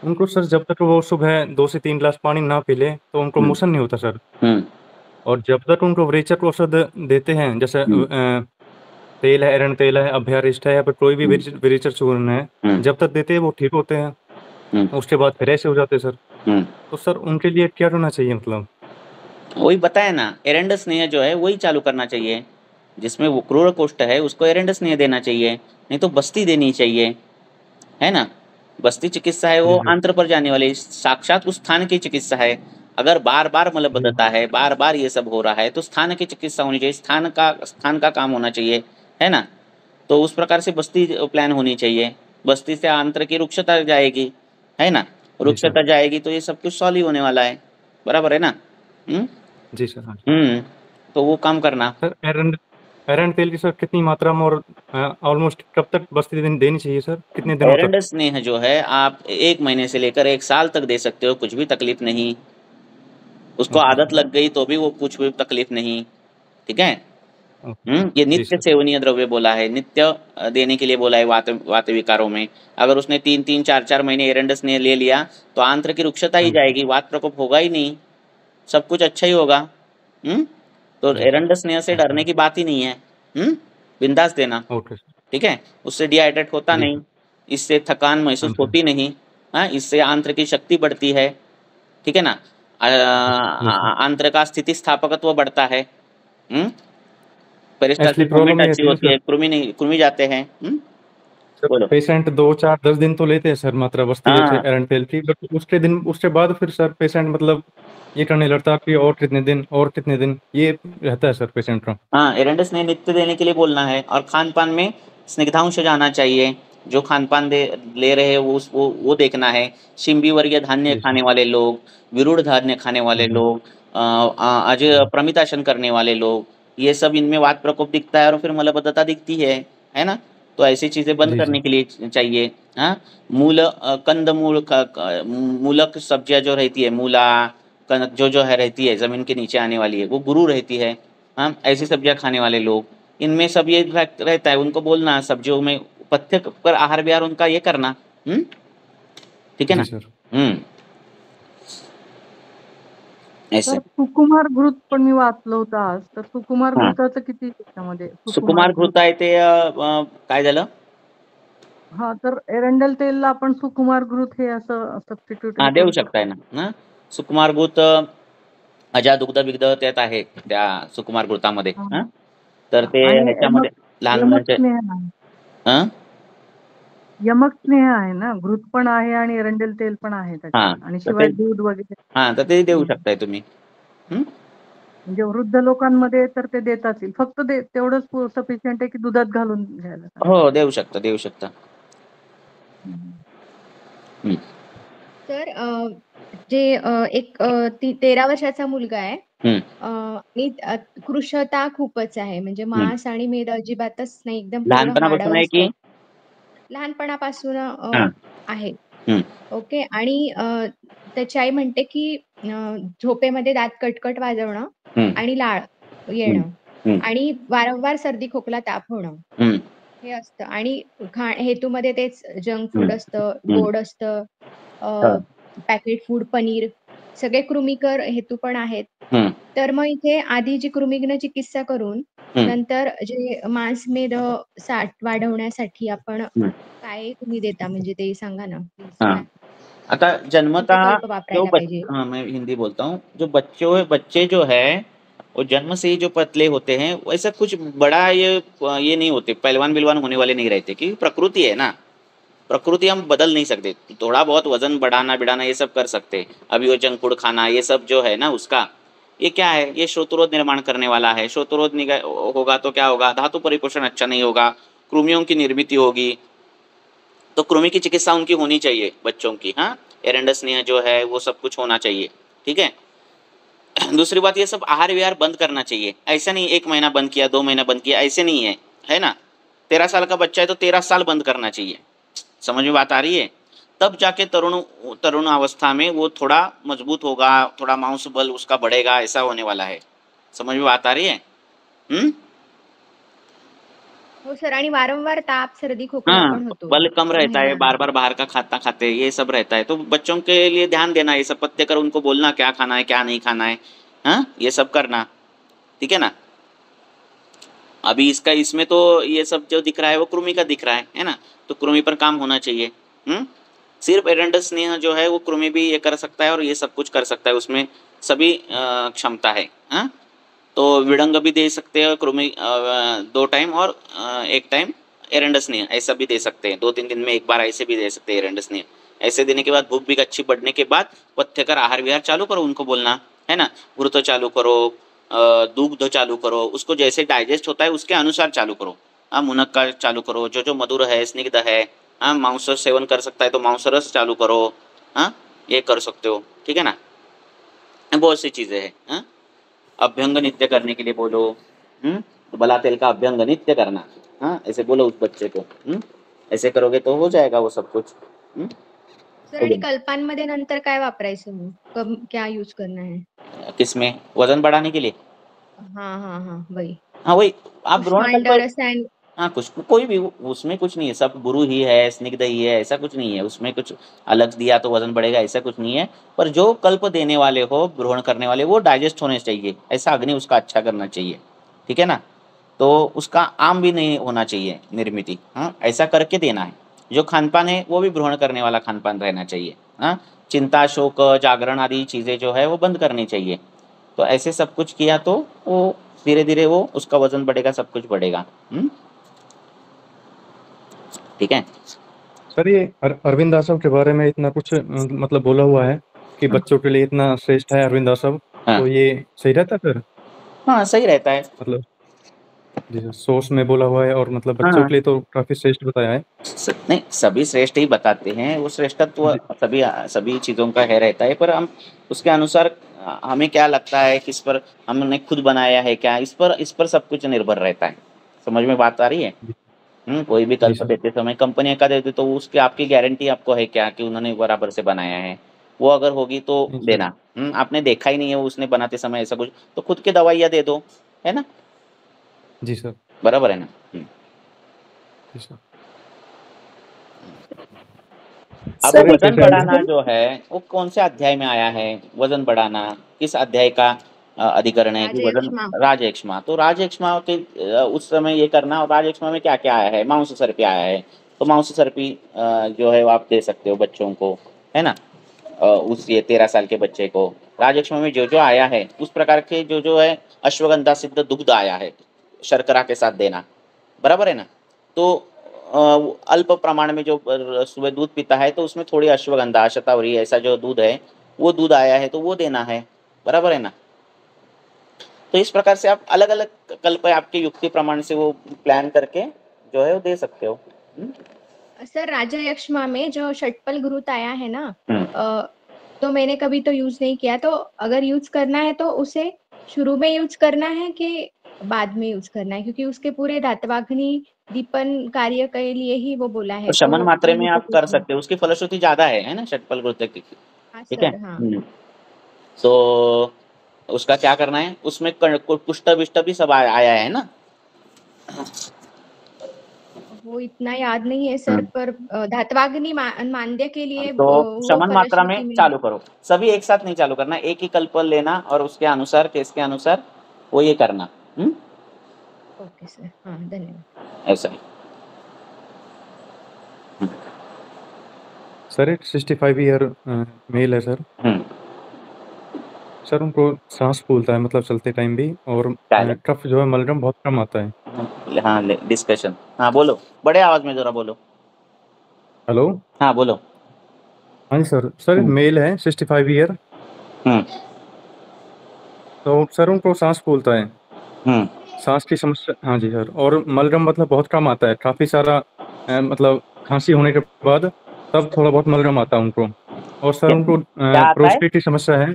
S7: उनको सर जब तक वो सुबह 2 से 3 ग्लास पानी ना पी ले तो उनको मोशन नहीं होता सर। और जब तक उनको रेचक औषध देते हैं, जैसे तेल है, एरंड तेल है, अभ्यारिष्ट है या फिर कोई भी विरेचक चूर्ण है, जब तक देते हैं वो ठीक होते हैं, उसके बाद फिर ऐसे हो जाते हैं सर। तो सर उनके लिए क्या करना चाहिए मतलब?
S1: वही बताया ना, एरंड स्नेह जो है वही चालू करना चाहिए। जिसमें वो क्रूर कोष्ठ है उसको एरंड स्नेह देना चाहिए, नहीं तो बस्ती देनी चाहिए, है ना। बस्ती चिकित्सा है वो आंत्र पर जाने वाली, साक्षात उस स्थान की चिकित्सा है। अगर बार बार मलबद्धता है, बार बार ये सब हो रहा है, तो स्थान की चिकित्सा होनी चाहिए, स्थान का काम होना चाहिए, है ना। तो उस प्रकार से बस्ती प्लान होनी चाहिए, बस्ती से आंत्र की रुक्षता जाएगी, है ना। रुक्षता जाएगी तो ये सब कुछ सॉल्व ही होने वाला है, बराबर है ना?
S7: जी सर, हाँ।
S1: तो वो काम करना।
S7: सर एरंड तेल की सर कितनी मात्रा में और ऑलमोस्ट कब तक बस्ती देनी चाहिए सर, कितने दिनों तक?
S1: एरंड स्नेह जो है आप 1 महीने से लेकर 1 साल तक दे सकते हो, कुछ भी तकलीफ नहीं। उसको
S7: ओके
S1: आदत
S7: सर।
S1: लग गई तो भी वो कुछ भी तकलीफ नहीं, ठीक है? ये
S7: जी
S1: नित्य
S7: सर।
S1: सेवनीय द्रव्य बोला है, नित्य देने के लिए बोला है वात विकारों में। अगर उसने 3-3, 4-4 महीने एरंड स्नेह ले लिया तो आंत्र की रुक्षता ही जाएगी, वात प्रकोप होगा ही नहीं, सब कुछ अच्छा ही होगा। तो
S7: जी सर।
S1: एरंड स्नेह से डरने की बात ही नहीं है। बिंदास देना,
S7: ओके सर।
S1: ठीक है? उससे डिहाइड्रेट होता
S7: जी
S1: नहीं,
S7: सर।
S1: इससे थकान महसूस
S7: हाँ सर।
S1: होती नहीं, हाँ, इससे आंत्र की शक्ति बढ़ती है, ठीक है ना?
S7: जी सर।
S1: आंत्र का स्थिति स्थापकत्व बढ़ता है,
S7: एक्चुअली
S1: पेरिस्टाल्टिक
S7: प्रॉब्लम
S1: मूवमेंट
S7: ये
S1: अच्छी
S7: होती है
S1: होती
S7: सर,
S1: है, कृमि जाते हैं।
S7: सर
S1: बोलो।
S7: पेशेंट 2, 4, 10 दिन तो लेते हैं सर मात्रा बस्ती जैसे
S1: हाँ
S7: एरंड तेल की, बट उसके बाद फिर सर पेशेंट मतलब ये करने लगता है कि और कितने दिन ये रहता है सर पेशेंट का।
S1: हाँ, एरंडस ने नित्य देने के लिए बोलना है, और खान पान में स्निग्धांश जाना चाहिए, जो खान पान ले रहे हैं वो देखना है। शिंबी वर्गीय धान्य
S7: जी सर।
S1: खाने वाले लोग, विरूढ़ धान्य खाने वाले लोग, आज प्रमिताशन करने वाले लोग, ये सब इनमें वात प्रकोप दिखता है और फिर मलबद्धता दिखती है ना? तो ऐसी चीजें बंद
S7: जी
S1: करने
S7: सर।
S1: के लिए चाहिए। हाँ, मूलक सब्जियां जो रहती है, मूला जो है रहती है जमीन के नीचे आने वाली है, वो गुरु रहती है। हाँ, ऐसी सब्जियां खाने वाले लोग, इनमें सब ये रहता है, उनको बोलना सब्जियों में पथ्य पर आहार विहार उनका ये करना, ठीक है
S7: जी
S1: ना?
S7: सर।
S1: ऐसे
S4: तर सुकुमार घृत पण मी वाचलं होतं आज, तर सुकुमार
S1: हा.
S4: घृताचं किती त्याच्यामध्ये
S1: सुकुमार
S4: घृत?
S1: घृत आहे ते काय झालं?
S4: हा, तर एरंडेल तेलला आपण सुकुमार घृत हे असं सबस्टिट्यूट
S1: हा,
S4: हे
S1: देऊ
S4: करू
S1: शकताय
S4: शकतो.
S1: ना. सुकुमार घृत अजा दुग्ध बिग्ध त्यात आहे, त्या सुकुमार घृतामध्ये.
S4: हां.
S1: तर ते
S4: आणि
S1: ह्याच्यामध्ये लहान
S4: यमक
S1: मुलांचे
S4: स्नेह आहे.
S1: हं?
S4: यमक स्नेह आहे ना, घृत पण आहे आणि एरंडेल तेल पण आहे
S1: हा,
S4: त्याच्यात आणि
S1: तर
S4: शिवाय
S1: ते
S4: दूध वगैरे.
S1: तर ते देऊ शकताय तुम्ही.
S4: म्हणजे वृद्ध लोकांमध्ये तर ते देताच येईल. फक्त तेवढंच सफिशियंट आहे की दुधात घालून घ्यायला सांगा.
S1: हो, देऊ शकता.
S2: तर एक 13 वर्षाचा मुलगा आहे आणि कृशता खूपच आहे, म्हणजे मांस आणि मेद अजिबातच नाही, एकदम पूर्ण हाडं
S1: लहानपणापासून आहे की
S2: लहानपणापासून
S1: हा.
S2: आहे.
S1: हम्म.
S2: ओके. आणि त्याची आई म्हणते की झोपेमध्ये दात कटकट वाजवणं आणि लाळ येणं आणि वारंवार सर्दी खोकला ताप होणं हे असतं, आणि हेतूमध्ये तेच जंक फूड असतं, गोड असतं, पॅकेट फूड, पनीर, सगळे कृमीकर हेतू पण आहेत. तर मग इथे आधी जी कृमिघ्न चिकित्सा करून नंतर जे मांसमेद वाढवण्यासाठी आपण काय तुम्ही देता, म्हणजे ते सांगा ना प्लीज.
S1: आता जन्मता
S2: पंचकल्प वापरायला पाहिजे.
S1: मैं हिंदी बोलता हूँ, जो बच्चे जो है वो जन्म से ही जो पतले होते हैं, वैसा कुछ बड़ा ये नहीं होते, पहलवान बिलवान होने वाले नहीं रहते, क्योंकि प्रकृति है ना, प्रकृति हम बदल नहीं सकते। थोड़ा बहुत वजन बढ़ाना बिड़ाना ये सब कर सकते, अभी वो जंक फूड खाना ये सब जो है ना उसका, ये क्या है, ये श्रोतरोध निर्माण करने वाला है। श्रोतरोध होगा तो क्या होगा, धातु परिपोषण अच्छा नहीं होगा, कृमियों की निर्मित होगी, तो कृमि की चिकित्सा उनकी होनी चाहिए बच्चों की। हाँ, एरंडस स्नेह जो है वो सब कुछ होना चाहिए, ठीक है। दूसरी बात, ये सब आहार विहार बंद करना चाहिए। ऐसा नहीं 1 महीना बंद किया, 2 महीना बंद किया, ऐसे नहीं है ना। 13 साल का बच्चा है तो 13 साल बंद करना चाहिए। समझ में बात आ रही है? तब जाके तरुण अवस्था में वो थोड़ा मजबूत होगा, थोड़ा मांस बल उसका बढ़ेगा, ऐसा होने वाला है। समझ में बात आ रही है?
S2: हो सर, आणि वारंवार ताप सर्दी खोकला
S1: हाँ,
S2: पण होतो
S1: बल कम रहता है,
S2: महिलांना.
S1: बार बार बाहर का खाते ये सब रहता है, तो बच्चों के लिए ध्यान देना, ये सब पत्ते कर उनको बोलना क्या खाना है क्या नहीं खाना है, हाँ, ये सब करना, ठीक है ना। अभी इसमें तो ये सब जो दिख रहा है वो कृमि का दिख रहा है ना, तो कृमि पर काम होना चाहिए। सिर्फ एरंडस स्नेह जो है वो कृमि भी ये कर सकता है और ये सब कुछ कर सकता है, उसमें सभी क्षमता है। हाँ, तो विडंग भी दे सकते हैं, कृमि 2 टाइम और 1 टाइम एरंडस स्नेह ऐसा भी दे सकते हैं, 2-3 दिन में 1 बार ऐसे भी दे सकते हैं एरंडस स्नेह। ऐसे देने के बाद भूख भी अच्छी बढ़ने के बाद पथ्यकर आहार विहार चालू करो, उनको बोलना है ना, घृत चालू करो, दुग्ध चालू करो, उसको जैसे डाइजेस्ट होता है उसके अनुसार चालू करो। हाँ, मुनक्का चालू करो, जो मधुर है स्निग्ध है। हाँ, मांस सेवन कर सकता है तो मांस रस चालू करो। हाँ, ये कर सकते हो, ठीक है ना। बहुत सी चीजें हैं। हाँ, अभ्यंग नृत्य करने के लिए बोलो, तो बला तेल का अभ्यंग नृत्य करना, हाँ ऐसे बोलो उस बच्चे को, ऐसे करोगे तो हो जाएगा वो सब कुछ।
S2: सर आणि कल्पांमध्ये नंतर काय वापरायचं मग? क्या यूज करना है?
S1: किसमें? वजन बढ़ाने के लिए?
S2: हाँ हाँ हाँ वही
S1: हाँ वही, आप भ्रूण कल्प,
S2: कुष्मांडरस एंड
S1: हाँ कुछ कोई भी, उसमें कुछ नहीं है, सब गुरु ही है, स्निग्ध ही है, ऐसा कुछ नहीं है उसमें, कुछ अलग दिया तो वजन बढ़ेगा ऐसा कुछ नहीं है। पर जो कल्प देने वाले हो, भ्रूण करने वाले, वो डाइजेस्ट होने चाहिए, ऐसा अग्नि उसका अच्छा करना चाहिए, ठीक है ना। तो उसका आम भी नहीं होना चाहिए निर्मिति, हाँ ऐसा करके देना है। जो खानपान है वो भी भ्रूण करने वाला खानपान रहना चाहिए, हाँ चिंता शोक जागरण आदि चीज़ें जो है वो बंद करनी चाहिए। तो ऐसे सब कुछ किया तो वो धीरे धीरे वो उसका वजन बढ़ेगा, सब कुछ बढ़ेगा। ठीक है
S7: सर ये अरविंद आश्रम के बारे में इतना कुछ मतलब बोला हुआ है कि बच्चों के लिए इतना श्रेष्ठ है अरविंद आश्रम,
S1: हाँ।
S7: तो ये सही रहता है सर?
S1: हाँ सही रहता है,
S7: मतलब जी सर, सोर्स में बोला हुआ है और मतलब बच्चों
S1: हाँ
S7: के लिए तो काफी श्रेष्ठ बताया है।
S1: नहीं सभी श्रेष्ठ ही बताते हैं, वो श्रेष्ठत्व
S7: जी
S1: सभी सभी चीज़ों का है रहता है, पर हम उसके अनुसार हमें क्या लगता है, किस पर हमने खुद बनाया है क्या, इस पर सब कुछ निर्भर रहता है। समझ में बात आ रही है?
S7: जी
S1: कोई भी
S7: जी
S1: कल्प
S7: सर।
S1: देते समय कंपनी का देते तो उसकी आपकी गारंटी आपको है क्या कि उन्होंने बराबर से बनाया है? वो अगर होगी तो
S7: नहीं सर।
S1: देना। आपने देखा ही नहीं है उसने बनाते समय ऐसा कुछ, तो खुद के दवाइयाँ दे दो, है ना,
S7: जी सर।
S1: बराबर है ना।
S7: जी सर।
S1: अब
S7: सर ये
S1: वजन
S7: कैसे
S1: बढ़ाना
S7: आएगा?
S1: जो है वो कौन से अध्याय में आया है? वजन बढ़ाना किस अध्याय का अधिकरण है कि वजन?
S2: राजयक्ष्मा
S1: राजयक्ष्मा। तो राजयक्ष्मा के उस समय ये करना, और राजयक्ष्मा में क्या क्या आया है? मांस सर्पी आया है, तो मांस सर्पी जो है वो आप दे सकते हो बच्चों को, है ना। उस ये 13 साल के बच्चे को राजयक्ष्मा में जो जो आया है उस प्रकार के जो जो है, अश्वगंधा सिद्ध दुग्ध आया है, शर्करा के साथ देना, बराबर है ना। तो अल्प प्रमाण में जो सुबह दूध पीता है तो उसमें थोड़ी अश्वगंधा शतावरी ऐसा जो दूध है वो दूध आया है तो वो देना है, बराबर है ना। तो इस प्रकार से आप अलग अलग कल्प आपके युक्ति प्रमाण से वो प्लान करके जो है वो दे सकते हो।
S2: सर राजयक्ष्मा में जो षटपल घृत आया है ना,
S1: हम्म।
S2: तो मैंने कभी तो यूज नहीं किया, तो अगर यूज करना है तो उसे शुरू में यूज करना है कि बाद में यूज करना है? क्योंकि उसके पूरे धात्वाग्नि दीपन कार्य के लिए ही वो बोला
S1: तो
S2: है,
S1: शमन
S2: तो
S1: मात्रे में
S2: वही तो
S1: आप
S2: पूछ
S1: कर
S2: रही हूँ।
S1: सकते हो, उसकी फलश्रुति ज्यादा है ना षटपल घृत की,
S2: हाँ
S1: ठीक है।
S2: सर हाँ।
S1: तो उसका क्या करना है, उसमें कुष्ठ विष्ट भी सब आया है ना।
S2: वो इतना याद नहीं है सर, पर धात्वाग्नि मांद्य के लिए
S1: तो
S2: वो
S1: शमन मात्रा में
S2: फलश्रुति में।
S1: चालू करो, सभी एक साथ नहीं चालू करना, एक ही कल्प लेना और उसके अनुसार केस के अनुसार वो ये करना।
S2: ओके सर, हाँ धन्यवाद।
S1: ऐसा है।
S7: सर एक 65 ईयर मेल है सर। सर उनको सांस फूलता है मतलब चलते टाइम भी, और
S1: क्या है?
S7: कफ जो है मलगम बहुत कम आता है।
S1: हाँ डिस्कशन, हाँ बोलो, बड़े आवाज में जरा बोलो।
S7: हेलो।
S1: हाँ बोलो।
S7: हाँ जी सर। सर मेल है 65 ईयर, तो सर उनको सांस फूलता है, सांस की समस्या। हाँ जी सर, और मलगम मतलब बहुत कम आता है, काफी सारा मतलब खांसी होने के बाद तब थोड़ा बहुत मलगम आता है उनको। और सर उनको
S1: क्या आता है?
S7: प्रोस्टेट की समस्या है,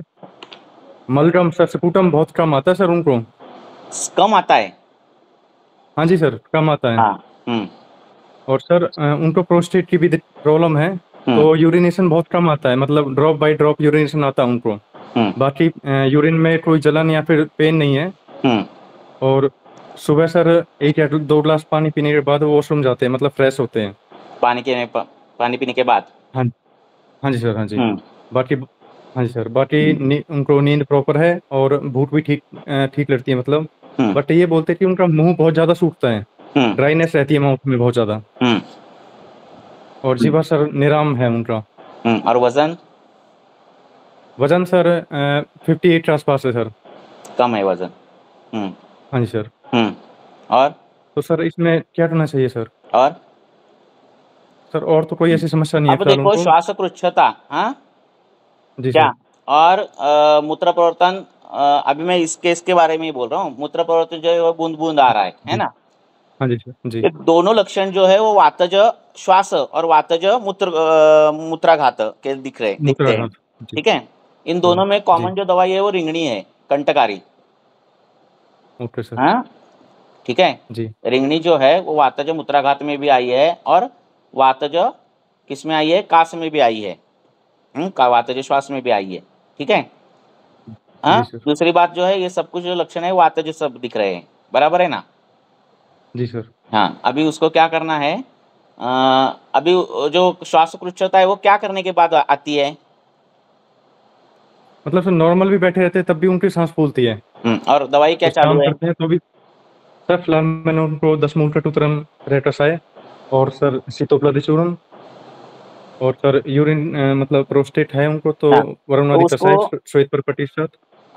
S7: मलगम सर स्पूटम बहुत कम आता है सर उनको।
S1: कम आता है?
S7: हाँ जी सर, कम आता है।
S1: हाँ।
S7: और सर उनको प्रोस्टेट की भी प्रॉब्लम है, तो यूरिनेशन बहुत कम आता है, मतलब ड्रॉप बाय ड्रॉप यूरिनेशन आता है उनको। बाकी यूरिन में कोई जलन या फिर पेन नहीं है। और सुबह सर 1 या 2 ग्लास पानी पीने के बाद वो वॉशरूम जाते हैं, मतलब फ्रेश होते हैं।
S1: पानी पीने के बाद?
S7: हाँ हाँ जी सर, हाँ जी। बाकी हाँ जी सर, बाकी उनको नींद प्रॉपर है और भूख भी ठीक ठीक लगती है मतलब। बट ये बोलते हैं कि उनका मुंह बहुत ज्यादा सूखता है, ड्राइनेस रहती है माउथ में बहुत ज्यादा। और जीवा सर निराम है उनका।
S1: और वजन?
S7: वजन सर 58 के आसपास है सर।
S1: कम है वजन।
S7: हाँ जी सर।
S1: और
S7: तो सर इसमें क्या करना चाहिए सर?
S1: और
S7: सर और तो कोई ऐसी समस्या नहीं है
S1: अब
S7: फिलहाल
S1: देखो
S7: उनको।
S1: श्वासकृच्छता, हाँ
S7: जी
S1: क्या,
S7: सर।
S1: और मूत्र प्रवर्तन, अभी मैं इस केस के बारे में ही बोल रहा हूँ, मूत्र प्रवर्तन जो है वो बूंद बूंद आ रहा है ना।
S7: हाँ जी सर। जी
S1: ये दोनों लक्षण जो है वो वातज श्वास और वातज मूत्राघात के दिखते हैं।
S7: जी,
S1: ठीक है। इन दोनों में
S7: जी,
S1: कॉमन जो दवाई है वो रिंगणी है, कंटकारी।
S7: Okay sir.
S1: हाँ, ठीक है।
S7: जी,
S1: रिंगणी जो है वो वातज मूत्राघात में भी आई है और वातज किस में आई है, कास में भी आई है, वातज श्वास में भी आई है, ठीक है। हाँ,
S7: जी सर।
S1: दूसरी बात जो है ये सब कुछ जो लक्षण है वातज सब दिख रहे हैं, बराबर है ना।
S7: जी सर।
S1: हाँ, अभी उसको क्या करना है, अभी जो श्वासकृच्छता है वो क्या करने के बाद आती है।
S7: मतलब सर नॉर्मल भी बैठे रहते हैं तब भी उनकी सांस फूलती है,
S1: और दवाई क्या
S7: कुछ
S1: चालू
S7: काम
S1: है।
S7: करते हैं तो भी। सर फिलहाल मैंने उनको 10 मूल का टूतरन रेटोसाय और सर सितोप्लादिचूर्न और सर यूरिन मतलब प्रोस्टेट है उनको तो
S1: हाँ,
S7: वरुण
S1: तो उसको
S7: कसाय श्वेत पर प्रतिशत।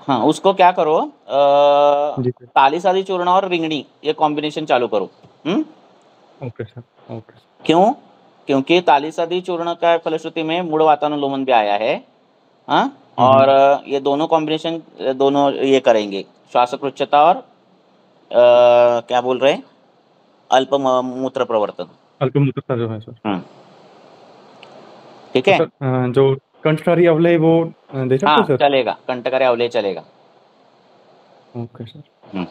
S1: हाँ उसको क्या करो,
S7: जी सर।
S1: तालीसादी चूर्ण और रिंगणी ये कॉम्बिनेशन चालू करो।
S7: Okay sir. Okay sir.
S1: क्यों, क्योंकि तालीसादी चूर्ण का फलश्रुति में मूढ़ वातानुलोमन भी आया है। हाँ, और ये दोनों कॉम्बिनेशन दोनों ये करेंगे, श्वासकृच्छता और क्या बोल रहे हैं, अल्प मूत्र प्रवर्तन।
S7: अल्पमूत्रता जो है सर।
S1: ठीक
S7: तो
S1: है।
S7: सर जो कंठकारी अवलय वो दे सकते
S1: हाँ
S7: हैं सर।
S1: चलेगा, कंटकारी अवलय चलेगा।
S7: Okay sir.
S1: हम्म,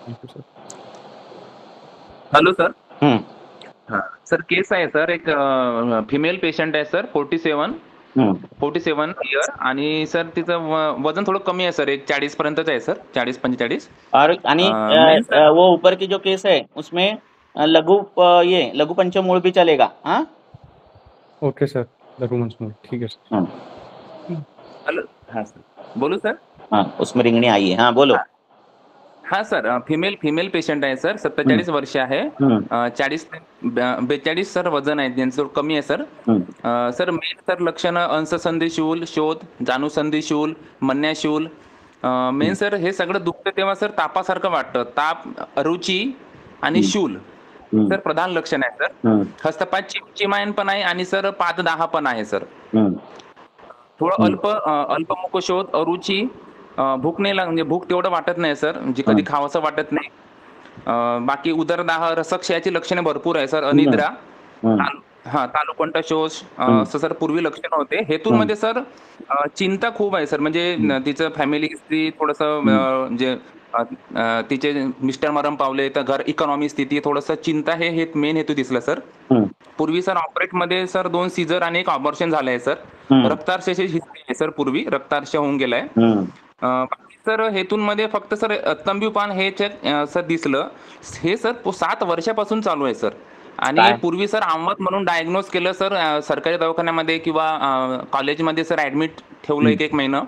S7: ओके सर।
S3: Hello sir.
S1: हम्म,
S3: हां सर, केस आहे सर, एक फिमेल पेशंट आहे सर, 47 इयर, आणि सर तिचं वजन थोडं कमी आहे सर, एक 40 पर्यंतच आहे सर, 40-45.
S1: और
S3: मेन सर
S1: वो ऊपर की जो केस है उसमें ये लघु पंचमूल भी चलेगा। हाँ,
S7: ओके सर। लघुमंच मूल ठीक है सर।
S3: हॅलो. हां सर, बोलू सर.
S1: हाँ उसमें रिंगणी आई है। हाँ बोलो।
S3: हां सर, फिमेल पेशंट आहे सर, 47 वर्ष आहे, 40 ते 42 सर वजन आहे त्यांचं, कमी आहे सर. सर मेन सर लक्षण अंशसंधिशूल, शोध, जाणूसंधिशूल, मन्याशूल. मेन सर हे सगळं दुखतं तेव्हा सर तापासारखं वाटतं, ताप, अरुची आणि शूल सर प्रधान लक्षण आहे सर. हस्तपाय चिमायन पण आहे आणि सर पाददाह पण आहे सर. थोडं अल्पमुखशोध, अरुची, भूक नाही म्हणजे भूक तेवढं वाटत नाही सर, म्हणजे कधी खावंसं वाटत नाही. बाकी उदरदाह, रसक्षयाची लक्षणे भरपूर आहे सर, अनिद्रा, तालुकंठ शोष, असं सर पूर्वी लक्षण होते. हेतूंमध्ये सर चिंता खूप आहे सर, म्हणजे तिचं फॅमिली हिस्ट्री थोडंसं म्हणजे तिचे मिस्टर मरण पावले तर घर इकॉनॉमी स्थिती, थोडंसं चिंता हे मेन हेतू दिसला सर. पूर्वी सर ऑपरेट मध्ये सर 2 सीझर आणि एक ऑपरेशन झालंय सर. रक्तार्शाची हिस्ट्री आहे सर, पूर्वी रक्तार्श होऊन गेलाय. बाकी सर हेतूंमध्ये फक्त सर तंबूपान हे सर दिसलं, हे सर 7 वर्षापासून चालू आहे सर. आणि
S1: काय?
S3: पूर्वी सर आमवत म्हणून डायग्नोज केलं सर, सरकारी दवाखान्यामध्ये किंवा कॉलेजमध्ये सर ऍडमिट ठेवलं एक महिना,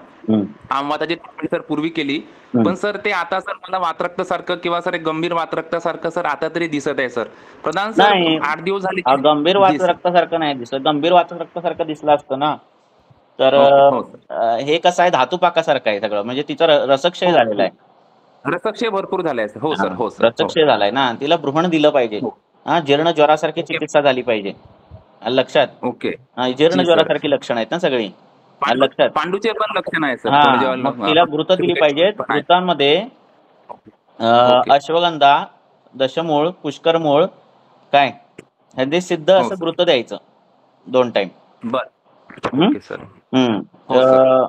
S3: आमवाताची ट्रीटमेंट सर पूर्वी केली. पण सर ते आता सर मला वातरक्तासारखं किंवा सर एक गंभीर वातरक्तासारखं सर आता तरी दिसत आहे सर. प्रधान सर
S1: नाही,
S3: 8 दिवस झाले
S1: गंभीर
S3: जी सर.
S1: वातरक्तासारखं नाही दिसत, गंभीर वातरक्तासारखं दिसलं असतं ना तर
S3: ओके, हो सर.
S1: हे कसं आहे, धातुपाकासारखं आहे सगळं, म्हणजे तिचा रसक्षय झालेला आहे.
S3: रक्तक्षय भरपूर झालाय सर. हो सर,
S1: हा,
S3: हो सर.
S1: रक्तक्षय झालाय ना, तिला भ्रूण दिलं पाहिजे.
S3: हो.
S1: हा, जीर्ण ज्वरासारखी
S3: ओके.
S1: चिकित्सा झाली पाहिजे. आलं लक्षात.
S3: ओके.
S1: हा, जीर्ण
S3: जी सर.
S1: ज्वरासारखी लक्षणं आहेत ना सगळी. आलं लक्षात.
S3: पांडूचे पण लक्षण आहे सर.
S1: हा,
S3: थोडे जेव्हा
S1: मग तिला घृत दिली पाहिजेत.
S3: पण आहेत.
S1: घृतांमध्ये
S3: ओके.
S1: अश्वगंधा, दशमूळ, पुष्करमूळ काय ह्याचे सिद्ध
S3: हो
S1: असं
S3: सर.
S1: घृत द्यायचं 2 टाइम.
S3: बर. Okay sir. हो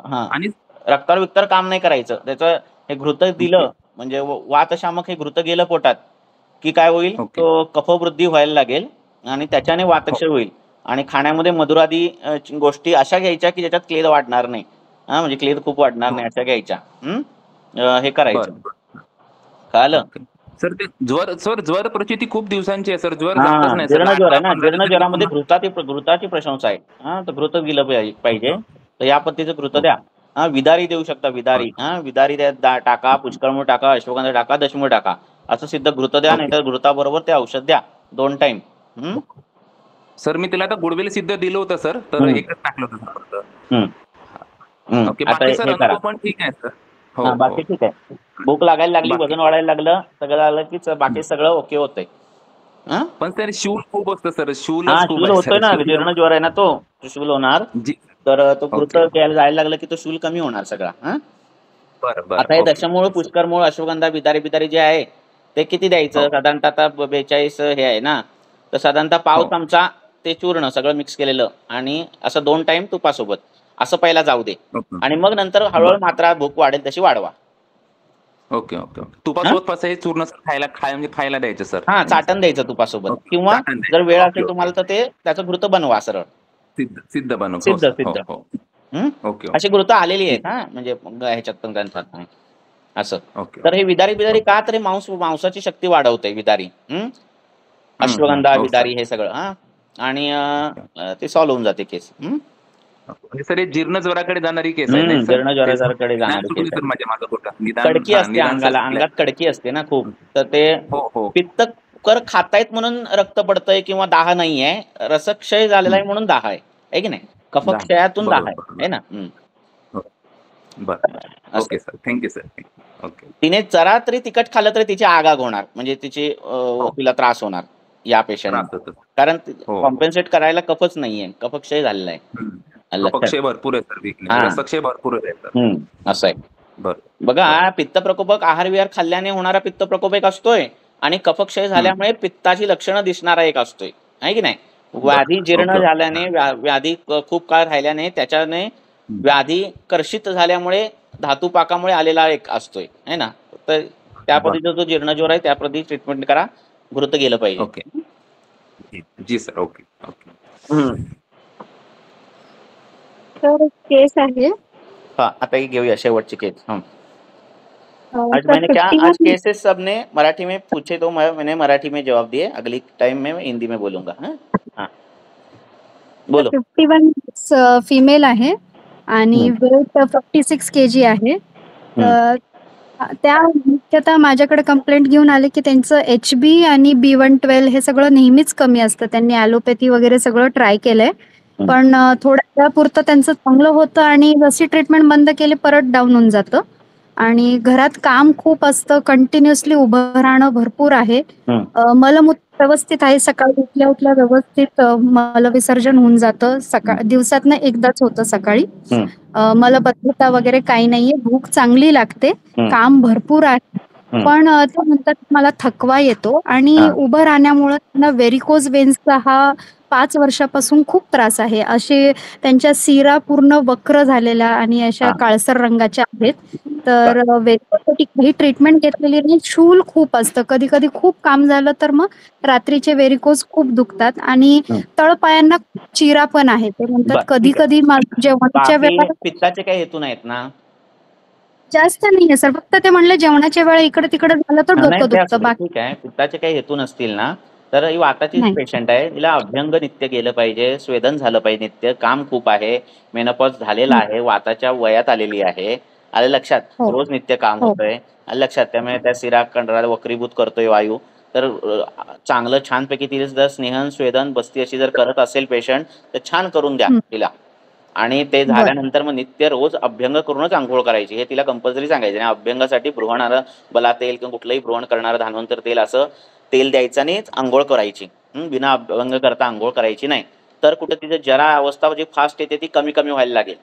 S1: हा,
S3: आणि
S1: रक्तावर विक्तावर काम नाही करायचं. त्याचं हे घृत दिलं म्हणजे वातशामक हे घृत गेलं पोटात की काय होईल,
S3: ओके.
S1: तो कफवृद्धी व्हायला लागेल आणि त्याच्याने वातक्षय होईल. आणि खाण्यामध्ये मधुरादी गोष्टी अशा घ्यायच्या की ज्याच्यात क्लेद वाढणार नाही. हा, म्हणजे क्लेद खूप वाढणार नाही अशा घ्यायच्या. हे करायचं. कळालं.
S3: सर ते ज्वर प्रचिती खूप दिवसांची आहे सर, ज्वर
S1: हा,
S3: जातच नाही सर.
S1: जीर्ण ज्वर आहे ना,
S3: 15
S1: जीर्ण
S3: दिवसांनी
S1: ज्वरामध्ये
S3: पुन्हा-
S1: घृताची प्रशंसा आहे. हा, तर घृत दिलं पाहिजे. तर या पद्धतीचं घृत द्या. हा, विदारी देऊ शकता, विदारी. हा, विदारी द्या, टाका, पुष्कळमूळ टाका, अश्वगंधा टाका, दशमूळ टाका, असं सिद्ध घृत द्या. नाही तर घृताबरोबर ते औषध द्या 2 टाइम.
S3: सर मी तिला आता गुडवेल सिद्ध दिलं होतं सर, तर एकच टाकलं होतं सर. ओके.
S1: आता
S3: बाकी सर
S1: हे करा.
S3: अनुभव पण ठीक आहे सर. हो,
S1: हा,
S3: हो.
S1: बाकी ठीक आहे. भूक लागायला लागली,
S3: बाकी-
S1: वजन वाढायला लागलं, सगळं झालं की बाकी सगळं ओके होतंय. हा,
S3: पण सर शूल खूप असतं सर, शूल खूप
S1: शूल
S3: आहे
S1: होतोय ना,
S3: सर.
S1: जीर्ण ज्वर आहे ना, तो शूल होणार.
S3: जी.
S1: तर तो घृत
S3: ओके.
S1: घ्यायला जायला लागलं की तो शूल कमी होणार सगळा. हा,
S3: बरं
S1: आता हे
S3: ओके.
S1: दशमूळ, पुष्करमूळ, अश्वगंधा, बिदारी जे आहे ते किती द्यायचं,
S3: हो.
S1: साधारणतः आता 42 हे आहे ना, तर साधारणतः पाव
S3: हो.
S1: चमचा ते चूर्ण सगळं मिक्स केलेलं आणि असं 2 टाइम तुपासोबत असं पहिला जाऊ दे
S3: ओके
S1: आणि मग नंतर हळूहळू मात्रा भूक वाढेल तशी वाढवा.
S3: ओके ओके ओके तुपासोबत कसं हे चूर्ण म्हणजे खायला द्यायचं सर?
S1: हा, चाटण द्यायचं तुपासोबत
S3: ओके,
S1: किंवा
S3: चाटण द्यायचं.
S1: जर वेळ
S3: ओके,
S1: असेल
S3: ओके.
S1: तुम्हाला तर ते त्याचं घृत बनवा सरळ.
S3: सिद्ध बनव. हो,
S1: सिद्ध
S3: सर.
S1: सिद्ध.
S3: हो, हो.
S1: हं?
S3: ओके
S1: अशी घृत आलेली आहेत हा, म्हणजे ह्याच्यात पण ग्रंथात असं.
S3: ओके
S1: तर हे विदारी का तर हे मांसाची शक्ती वाढवते विदारी. अश्वगंधा
S3: हो,
S1: विदारी
S3: सर.
S1: हे सगळं हा, आणि ते सॉल्व्ह होऊन जाते केस.
S3: म्हणजे सर हे जीर्ण ज्वराकडे जाणारी केस आहे ना सर?
S1: जीर्णज्वराकडे
S3: ज्ञान
S1: जाणारी
S3: चुकलं
S1: केस
S3: सर
S1: आहे.
S3: माझ्या माझं खोटं. निदान
S1: कडकी असते
S3: निदान
S1: अंगाला,
S3: सर
S1: अंगात कडकी असते ना खूप, तर ते
S3: हो हो
S1: पित्त कर खातायत म्हणून रक्त पडतंय किंवा दाह नाहीये, रसक्षय झालेला आहे म्हणून दाह आहे की नाही? कफक्षयातून दाह आहे है ना?
S3: बरं
S1: असं.
S3: Okay sir, thank you sir. Okay.
S1: तिने जरा तरी तिखट खाल्लं तरी तिची आगाग होणार, म्हणजे तिची तिला त्रास होणार या पेशंट,
S3: त्रास होतो.
S1: कारण
S3: हो.
S1: कॉम्पेन्सेट करायला कफच नाहीये, कफक्षय झालेला आहे.
S3: कफक्षय भरपूर आहे सर, वीकनेस.
S1: हा.
S3: रसक्षय भरपूर आहे सर.
S1: असं आहे.
S3: बरं.
S1: बघा, पित्त प्रकोपक आहार विहार खाल्ल्याने होणारा पित्त प्रकोप एक असतोय आणि कफक्षय झाल्यामुळे पित्ताची लक्षणं दिसणारा एक असतोय, आहे की नाही? व्याधी जीर्ण
S3: ओके.
S1: झाल्याने, व्याधी खूप काळ राहिल्याने, त्याच्याने व्याधी कर्षित झाल्यामुळे धातू पाकामुळे आलेला एक असतोय, है ना? तर त्या पद्धतीचा जो जीर्णज्वर आहे त्या पद्धती ट्रीटमेंट करा, घृत गेलं पाहिजे.
S3: ओके जी सर. Okay okay.
S8: तर केस आहे.
S1: हाँ, आता ही घेऊया शेवटची केस. आज
S8: सर
S1: मैंने क्या
S8: 51
S1: आज केसेस सबने मराठी में पूछे तो मैंने मराठी में जवाब दिए, अगली टाइम में मैं हिंदी में बोलूंगा. हाँ बोलो.
S8: 51 फीमेल आहे आणि वेट 56 kg आहे. तर त्या मुख्यतः माझ्याकडे कंप्लेंट घेऊन आले की त्यांचं HB आणि B112 हे सगळं नेहमीच कमी असतं. त्यांनी ॲलोपॅथी वगैरे सगळं ट्राय केलंय, पण थोड्या वेळापुरतं त्यांचं चांगलं होतं आणि जशी ट्रीटमेंट बंद केली परत डाऊन होऊन जातं. आणि घरात काम खूप असतं, कंटिन्युअसली उभं राहणं भरपूर आहे. मलमूत्र व्यवस्थित आहे, सकाळी उठल्या उठल्या व्यवस्थित मलविसर्जन होऊन जातं. दिवसातनं एकदाच होतं सकाळी. मलबद्धता वगैरे काही नाहीये, भूक चांगली लागते, काम भरपूर आहे. पण ते म्हणतात मला थकवा येतो आणि उभं राहण्यामुळे त्यांना व्हेरिकोज वेन्सचा हा 5 वर्षापासून खूप त्रास आहे. असे त्यांच्या सिरा पूर्ण वक्र झालेल्या आणि अशा काळसर रंगाच्या आहेत. तर व्हेरिकोजसाठी काही ट्रीटमेंट घेतलेली नाही. शूल खूप असतं, कधी कधी खूप काम झालं तर मग रात्रीचे व्हेरिकोज खूप दुखतात आणि तळपायांना चिरा पण आहे. ते म्हणतात कधी कधी जेवणाच्या वेळेला
S1: पित्ताचे काही हेतू नाहीत ना?
S8: जास्त नाहीये सर, फक्त ते म्हणले जेवणाच्या वेळा इकडे तिकडे झालं तर डोकं दुखतं. बाकी
S1: ठीक आहे, पित्ताचे काही हेतू नसतील ना, तर ही वाताची पेशंट आहे, तिला अभ्यंग नित्य गेलं पाहिजे, स्वेदन झालं पाहिजे नित्य, काम खूप आहे, मेनोपॉज झालेला आहे, वाताच्या वयात आलेली आहे, आलं लक्षात? रोज नित्य काम होतंय, आलं लक्षात? त्यामुळे त्या सिरा कंडराला वक्रीभूत करतोय वायू. तर चांगलं छानपैकी तिला जर स्नेहन स्वेदन बस्ती अशी जर करत असेल पेशंट तर छान करून द्या तिला. आणि ते झाल्यानंतर मग नित्य रोज अभ्यंग करूनच आंघोळ करायची, हे तिला कंपल्सरी सांगायचं. आणि अभ्यंगासाठी भ्रुवणारं बला तेल किंवा कुठलंही भ्रुवण करणारं धानवंतर तेल असं तेल द्यायचं आणि आंघोळ करायची. बिना अभ्यंग करता आंघोळ करायची नाही. तर कुठं तिचं जरा अवस्था जी फास्ट येते ती कमी कमी व्हायला लागेल.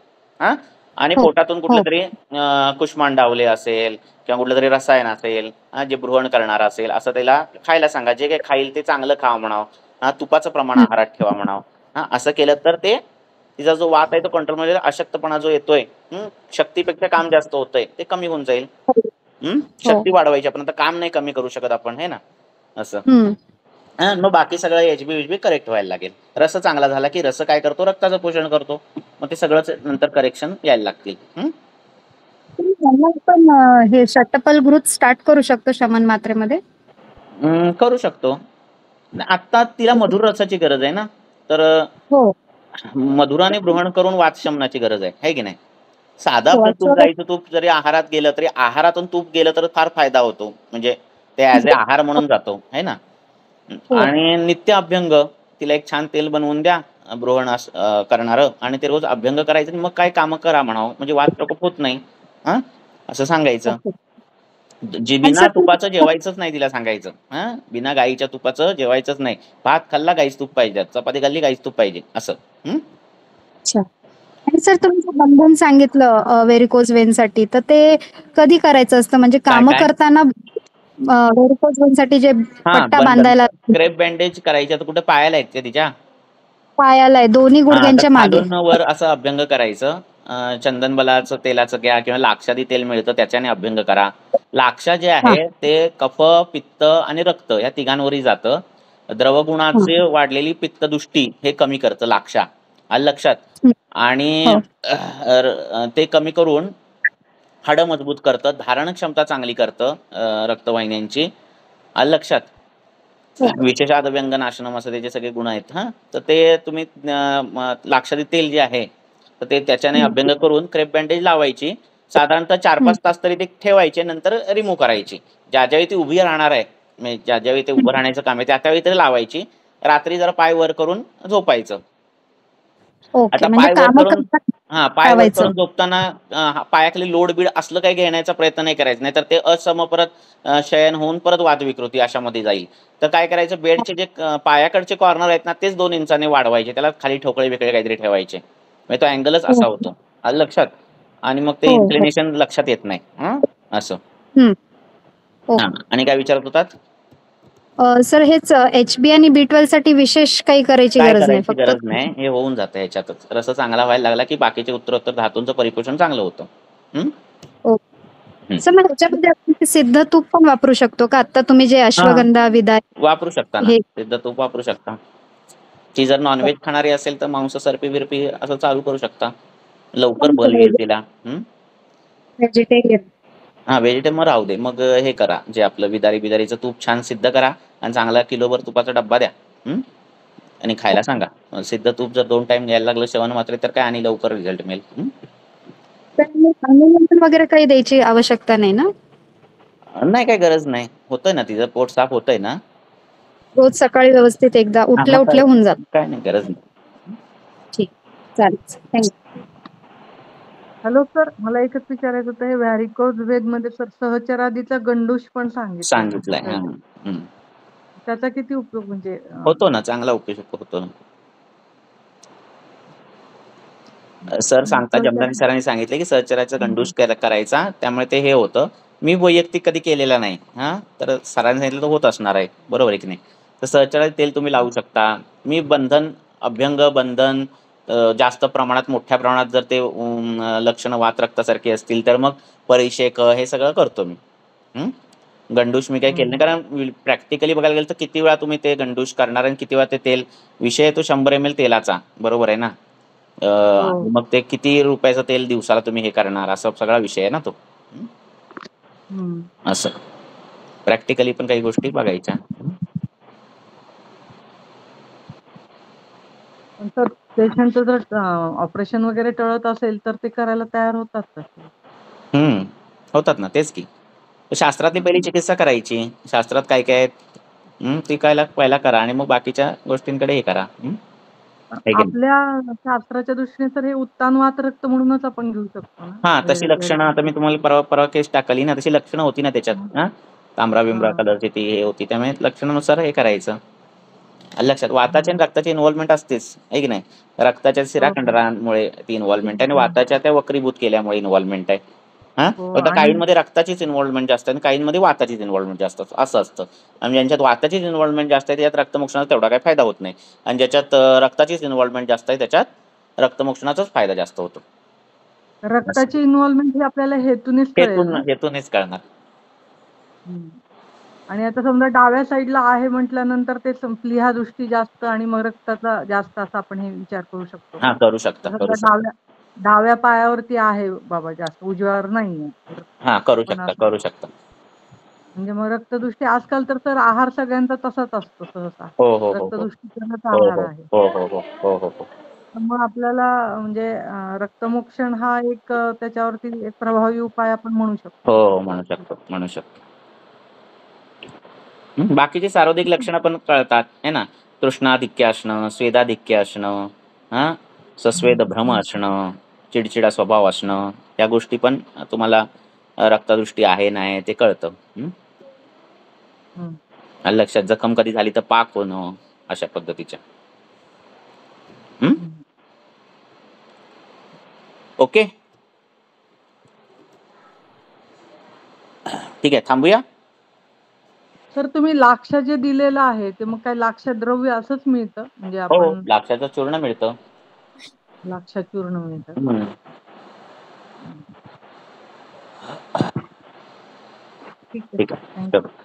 S1: आणि पोटातून कुठलं तरी कुष्मांडावले असेल किंवा कुठलं तरी रसायन असेल जे भ्रुवण करणार असेल असं त्याला खायला सांगा. जे काही खाईल ते चांगलं खावं म्हणावं, तुपाचं प्रमाण आहारात ठेवा म्हणावं. असं केलं तर ते तिचा जो वात आहे तो कंट्रोलमध्ये, अशक्तपणा जो येतोय, शक्तीपेक्षा काम जास्त होतंय ते कमी होऊन जाईल. शक्ती वाढवायची आपण, आता काम नाही कमी करू शकत आपण, है ना? असं. मग बाकी सगळं HB करेक्ट व्हायला लागेल. रस चांगला झाला की रस काय करतो, रक्ताचं पोषण करतो, मग ते सगळंच नंतर करेक्शन यायला लागतील.
S8: पण हे षटपल घृत स्टार्ट करू शकतो शमन मात्रेमध्ये?
S1: करू शकतो. आता तिला मधुर रसाची गरज आहे ना, तर मधुराने भ्रमण करून वात शमनाची गरज आहे की नाही? साधा आपलं तूप, गाईचं तूप जरी आहारात गेलं तरी आहारातून तूप गेलं तर फार फायदा होतो, म्हणजे ते ऍज ए आहार म्हणून जातो, है ना? आणि नित्य अभ्यंग, तिला एक छान तेल बनवून द्या भ्रुवण करणारं, आणि ते रोज अभ्यंग करायचं, मग काय कामं करा म्हणावं, म्हणजे वात प्रकोप होत नाही. असं सांगायचं. जी बिना तुपाचं जेवायचंच नाही तिला सांगायचं. बिना गाईच्या तुपाचं जेवायचंच नाही. भात खाल्ला गाईच तूप पाहिजे, चपाती खाल्ली गाईच तूप पाहिजे, असं.
S8: आणि सर तुम्ही बंधन सांगितलं व्हेरिकोज वेनसाठी, तर ते कधी करायचं असतं? म्हणजे काम करताना व्हेरिकोज वेनसाठी जे पट्टा बांधायला
S1: क्रेप बँडेज करायच्या, तर कुठे पायाला आहेत का तिच्या?
S8: पायाला आहे, दोन्ही
S1: हा, तर
S8: गुडघ्यांच्या मागे.
S1: खालून वर असं अभ्यंग करायचं. चंदन बलाचं तेलाचं घ्या किंवा लाक्षादी तेल मिळतं त्याच्याने अभ्यंग करा. लाक्षा जे
S8: हां,
S1: आहे ते कफ, पित्त आणि रक्त या तिघांवरही जातं.
S8: हां.
S1: द्रवगुणाची वाढलेली पित्तदुष्टी हे कमी करतं लाक्षा. आलं लक्षात?
S8: हं.
S1: आणि
S8: हो.
S1: ते कमी करून हाडं मजबूत करतं, धारण क्षमता चांगली करतं रक्तवाहिन्यांची. आलं लक्षात?
S8: हो.
S1: विशेषाद व्यंगनाशनम असं त्याचे सगळे गुण आहेत. तर ते तुम्ही लाक्षादी तेल जे आहे तर ते त्याच्याने
S8: हं.
S1: अभ्यंग करून क्रेप बँडेज लावायची. साधारणतः 4-5 तास तरी ते ठेवायचे, नंतर रिमूव्ह करायची. ज्यावेळी ती उभी राहणार आहे, म्हणजे ज्यावेळी ते उभं राहण्याचं काम आहे त्यावेळी तरी लावायची. रात्री जरा पाय वर करून झोपायचं.
S8: ओके.
S1: आता
S8: म्हणजे
S1: पाय वर
S8: कामं
S1: करून
S8: करताना
S1: पाय वर
S8: लावायचं.
S1: करून झोपताना पायाखाली लोड बीड असलं काही घेण्याचा प्रयत्न नाही करायचा, नाहीतर ते असम परत शयन होऊन परत वादविकृती अशामध्ये जाईल. तर काय करायचं, बेडचे जे पायाकडचे कॉर्नर आहेत ना तेच 2 इंचाने वाढवायचे, त्याला खाली ठोकळे बिकळे काहीतरी ठेवायचे, म्हणजे तो अँगलच असा
S8: ओके.
S1: होतो. आलं लक्षात? आणि मग ते
S8: हो, हो.
S1: इन्क्लिनेशन लक्षात येत नाही. असं.
S8: हं.
S1: हा,
S8: ओके.
S1: आणि काय विचारत होतात?
S8: सर हेच HB आणि B12 साठी विशेष काही करायची
S1: काय
S8: गरज नाही,
S1: करायची
S8: फक्त
S1: गरज नाही, हे होऊन जातं ह्याच्यातच. रस चांगला व्हायला लागला की बाकीचे उत्तरोत्तर धातूंचं परिपोषण चांगलं होतं.
S8: ओके. सर मग ह्याच्यामध्ये आपण ते सिद्ध तूप पण वापरू शकतो का? आता तुम्ही जे अश्वगंधा, विदाई
S1: वापरू शकता ना,
S8: हे
S1: सिद्ध तूप वापरू शकता. ती जर नॉनव्हेज खाणारी असेल तर मांस सरपी बिरपी असं चालू करू शकता, लवकर बल येईल तिला.
S8: व्हेजिटेरियन.
S1: हा, व्हेजिटेबल राहू दे. मग हे करा, जे आपलं बिदारीचं तूप छान सिद्ध करा आणि चांगला किलोभर तुपाचा डब्बा द्या आणि खायला सांगा. सिद्ध तूप जर 2 टाइम घ्यायला लागलं श्रवण मात्रे तर काय आणि लवकर रिझल्ट मिळेल.
S8: तर वगैरे काही द्यायची आवश्यकता नाही ना?
S1: नाही, काही गरज नाही. होतंय ना, तिचं पोट साफ होतंय ना.
S8: रोज सकाळी व्यवस्थित एकदा
S1: मग काय
S8: उठल्या होऊन जातं.
S1: काय नाही, गरज नाही.
S8: ठीक. चालेल. थँक्यू.
S4: हॅलो सर, मला एकच विचारायचं होतं, हे व्हॅरिकोज वेगमध्ये सर सहचरादीचा गंडूश पण सांगितलाय.
S1: सांगितलंय.
S4: त्याचा किती उपयोग म्हणजे
S1: होतो ना, चांगला उपयोग होतो ना. सर सांगता, जमदानी सरांनी सांगितले की सहचराचा गंडूश करायचा, त्यामुळे ते हे होतं. मी वैयक्तिक कधी केलेला नाही. तर सरांनी सांगितलं तर होत असणार आहे, बरोबर आहे की नाही? तर सहचराचं तेल तुम्ही लावू शकता. मी अभ्यंग बंधन जास्त प्रमाणात, मोठ्या प्रमाणात जर ते लक्षणं वात रक्तासारखी असतील तर मग परिषेक हे सगळं करतो मी. गंडूश मी काही केलं नाही, कारण प्रॅक्टिकली बघायला गेलं तर किती वेळा तुम्ही ते गंडूश करणार आणि किती वेळा ते तेल, विषय तो 100 ml तेलाचा, बरोबर आहे ना? मग ते किती रुपयाचं तेल दिवसाला तुम्ही हे करणार, असा सगळा विषय आहे ना तो. असं प्रॅक्टिकली पण काही गोष्टी बघायच्या.
S4: सर पेशंटचं जर ऑपरेशन वगैरे टळत असेल तर ते करायला तयार होतात तसे?
S1: होतात ना, तेच की. शास्त्रातली पहिली चिकित्सा करायची. शास्त्रात काय काय आहेत ती पहिला करा आणि मग बाकीच्या गोष्टींकडे हे करा.
S4: आपल्या शास्त्राच्या दृष्टीने तर हे उत्तानवात रक्त म्हणूनच आपण घेऊ शकतो ना?
S1: तशी लक्षणं आता मी तुम्हाला परवा केस टाकली ना, तशी लक्षणं होती ना त्याच्यात. तांबरा बिंबरा कलरची ती हे होती, त्यामुळे लक्षणानुसार हे करायचं. लक्षात, वाताची आणि रक्ताची इन्व्हॉल्वमेंट असतेच, आहे की नाही? रक्ताच्या शिराखंडरामुळे ती इन्व्हॉल्वमेंट आहे आणि वाताच्या त्या वक्रीभूत केल्यामुळे इन्व्हॉल्वमेंट आहे. फक्त काहींमध्ये रक्ताचीच इन्व्हॉल्वमेंट जास्त आहे आणि काहींमध्ये वाताचीच इन्व्हॉल्वमेंट जास्त असं असतं. आणि ज्यांच्यात वाताचीच इन्व्हॉल्वमेंट जास्त आहे त्याच्यात रक्तमोक्षणाचा तेवढा काही फायदा होत नाही, आणि ज्याच्यात रक्ताचीच इन्व्हॉल्वमेंट जास्त आहे त्याच्यात रक्तमोक्षणाचाच फायदा जास्त होतो.
S4: रक्ताची इन्व्हॉल्वमेंट ही आपल्याला हेतूनेच कळेल ना?
S1: हेतूनेच कळणार.
S4: आणि आता समजा डाव्या साईडला आहे म्हटल्यानंतर ते प्लीहा दृष्टी जास्त आणि मग रक्ताचा जास्त असा आपण हे विचार करू शकतो.
S1: करू शकता.
S4: डाव्या पायावरती आहे बाबा जास्त, उजव्यावर नाहीये.
S1: करू शकता.
S4: म्हणजे मग रक्तदृष्टी आजकाल तर आहार सगळ्यांचा तसाच असतो सहसा.
S1: हो.
S4: रक्तदृष्टीचाच आहार आहे.
S1: हो.
S4: मग आपल्याला म्हणजे रक्तमोक्षण हा एक त्याच्यावरती एक प्रभावी उपाय आपण म्हणू शकतो.
S1: हो, म्हणू शकतो. बाकीची सार्वधिक लक्षणं पण कळतात, है ना? तृष्णाधिक्य असणं, स्वेदाधिक्य असणं, सस्वेद भ्रम असणं, चिडचिडा स्वभाव असणं, या गोष्टी पण तुम्हाला रक्तदृष्टी आहे नाही ते कळतं. लक्षात, जखम कधी झाली तर पाक होणं, अशा पद्धतीच्या. ओके, ठीक आहे, थांबूया.
S4: सर तुम्ही लाक्ष जे दिलेलं आहे ते मग काय लाक्ष द्रव्य असंच मिळतं म्हणजे
S1: हो,
S4: आपण
S1: लाक्षाचं चूर्ण मिळतं.
S4: लाक्ष चूर्ण मिळतं.
S1: हम्म.
S4: ठीक आहे
S1: ठीक
S4: सर,
S1: आहे.
S4: थँक्यू.
S1: चलो.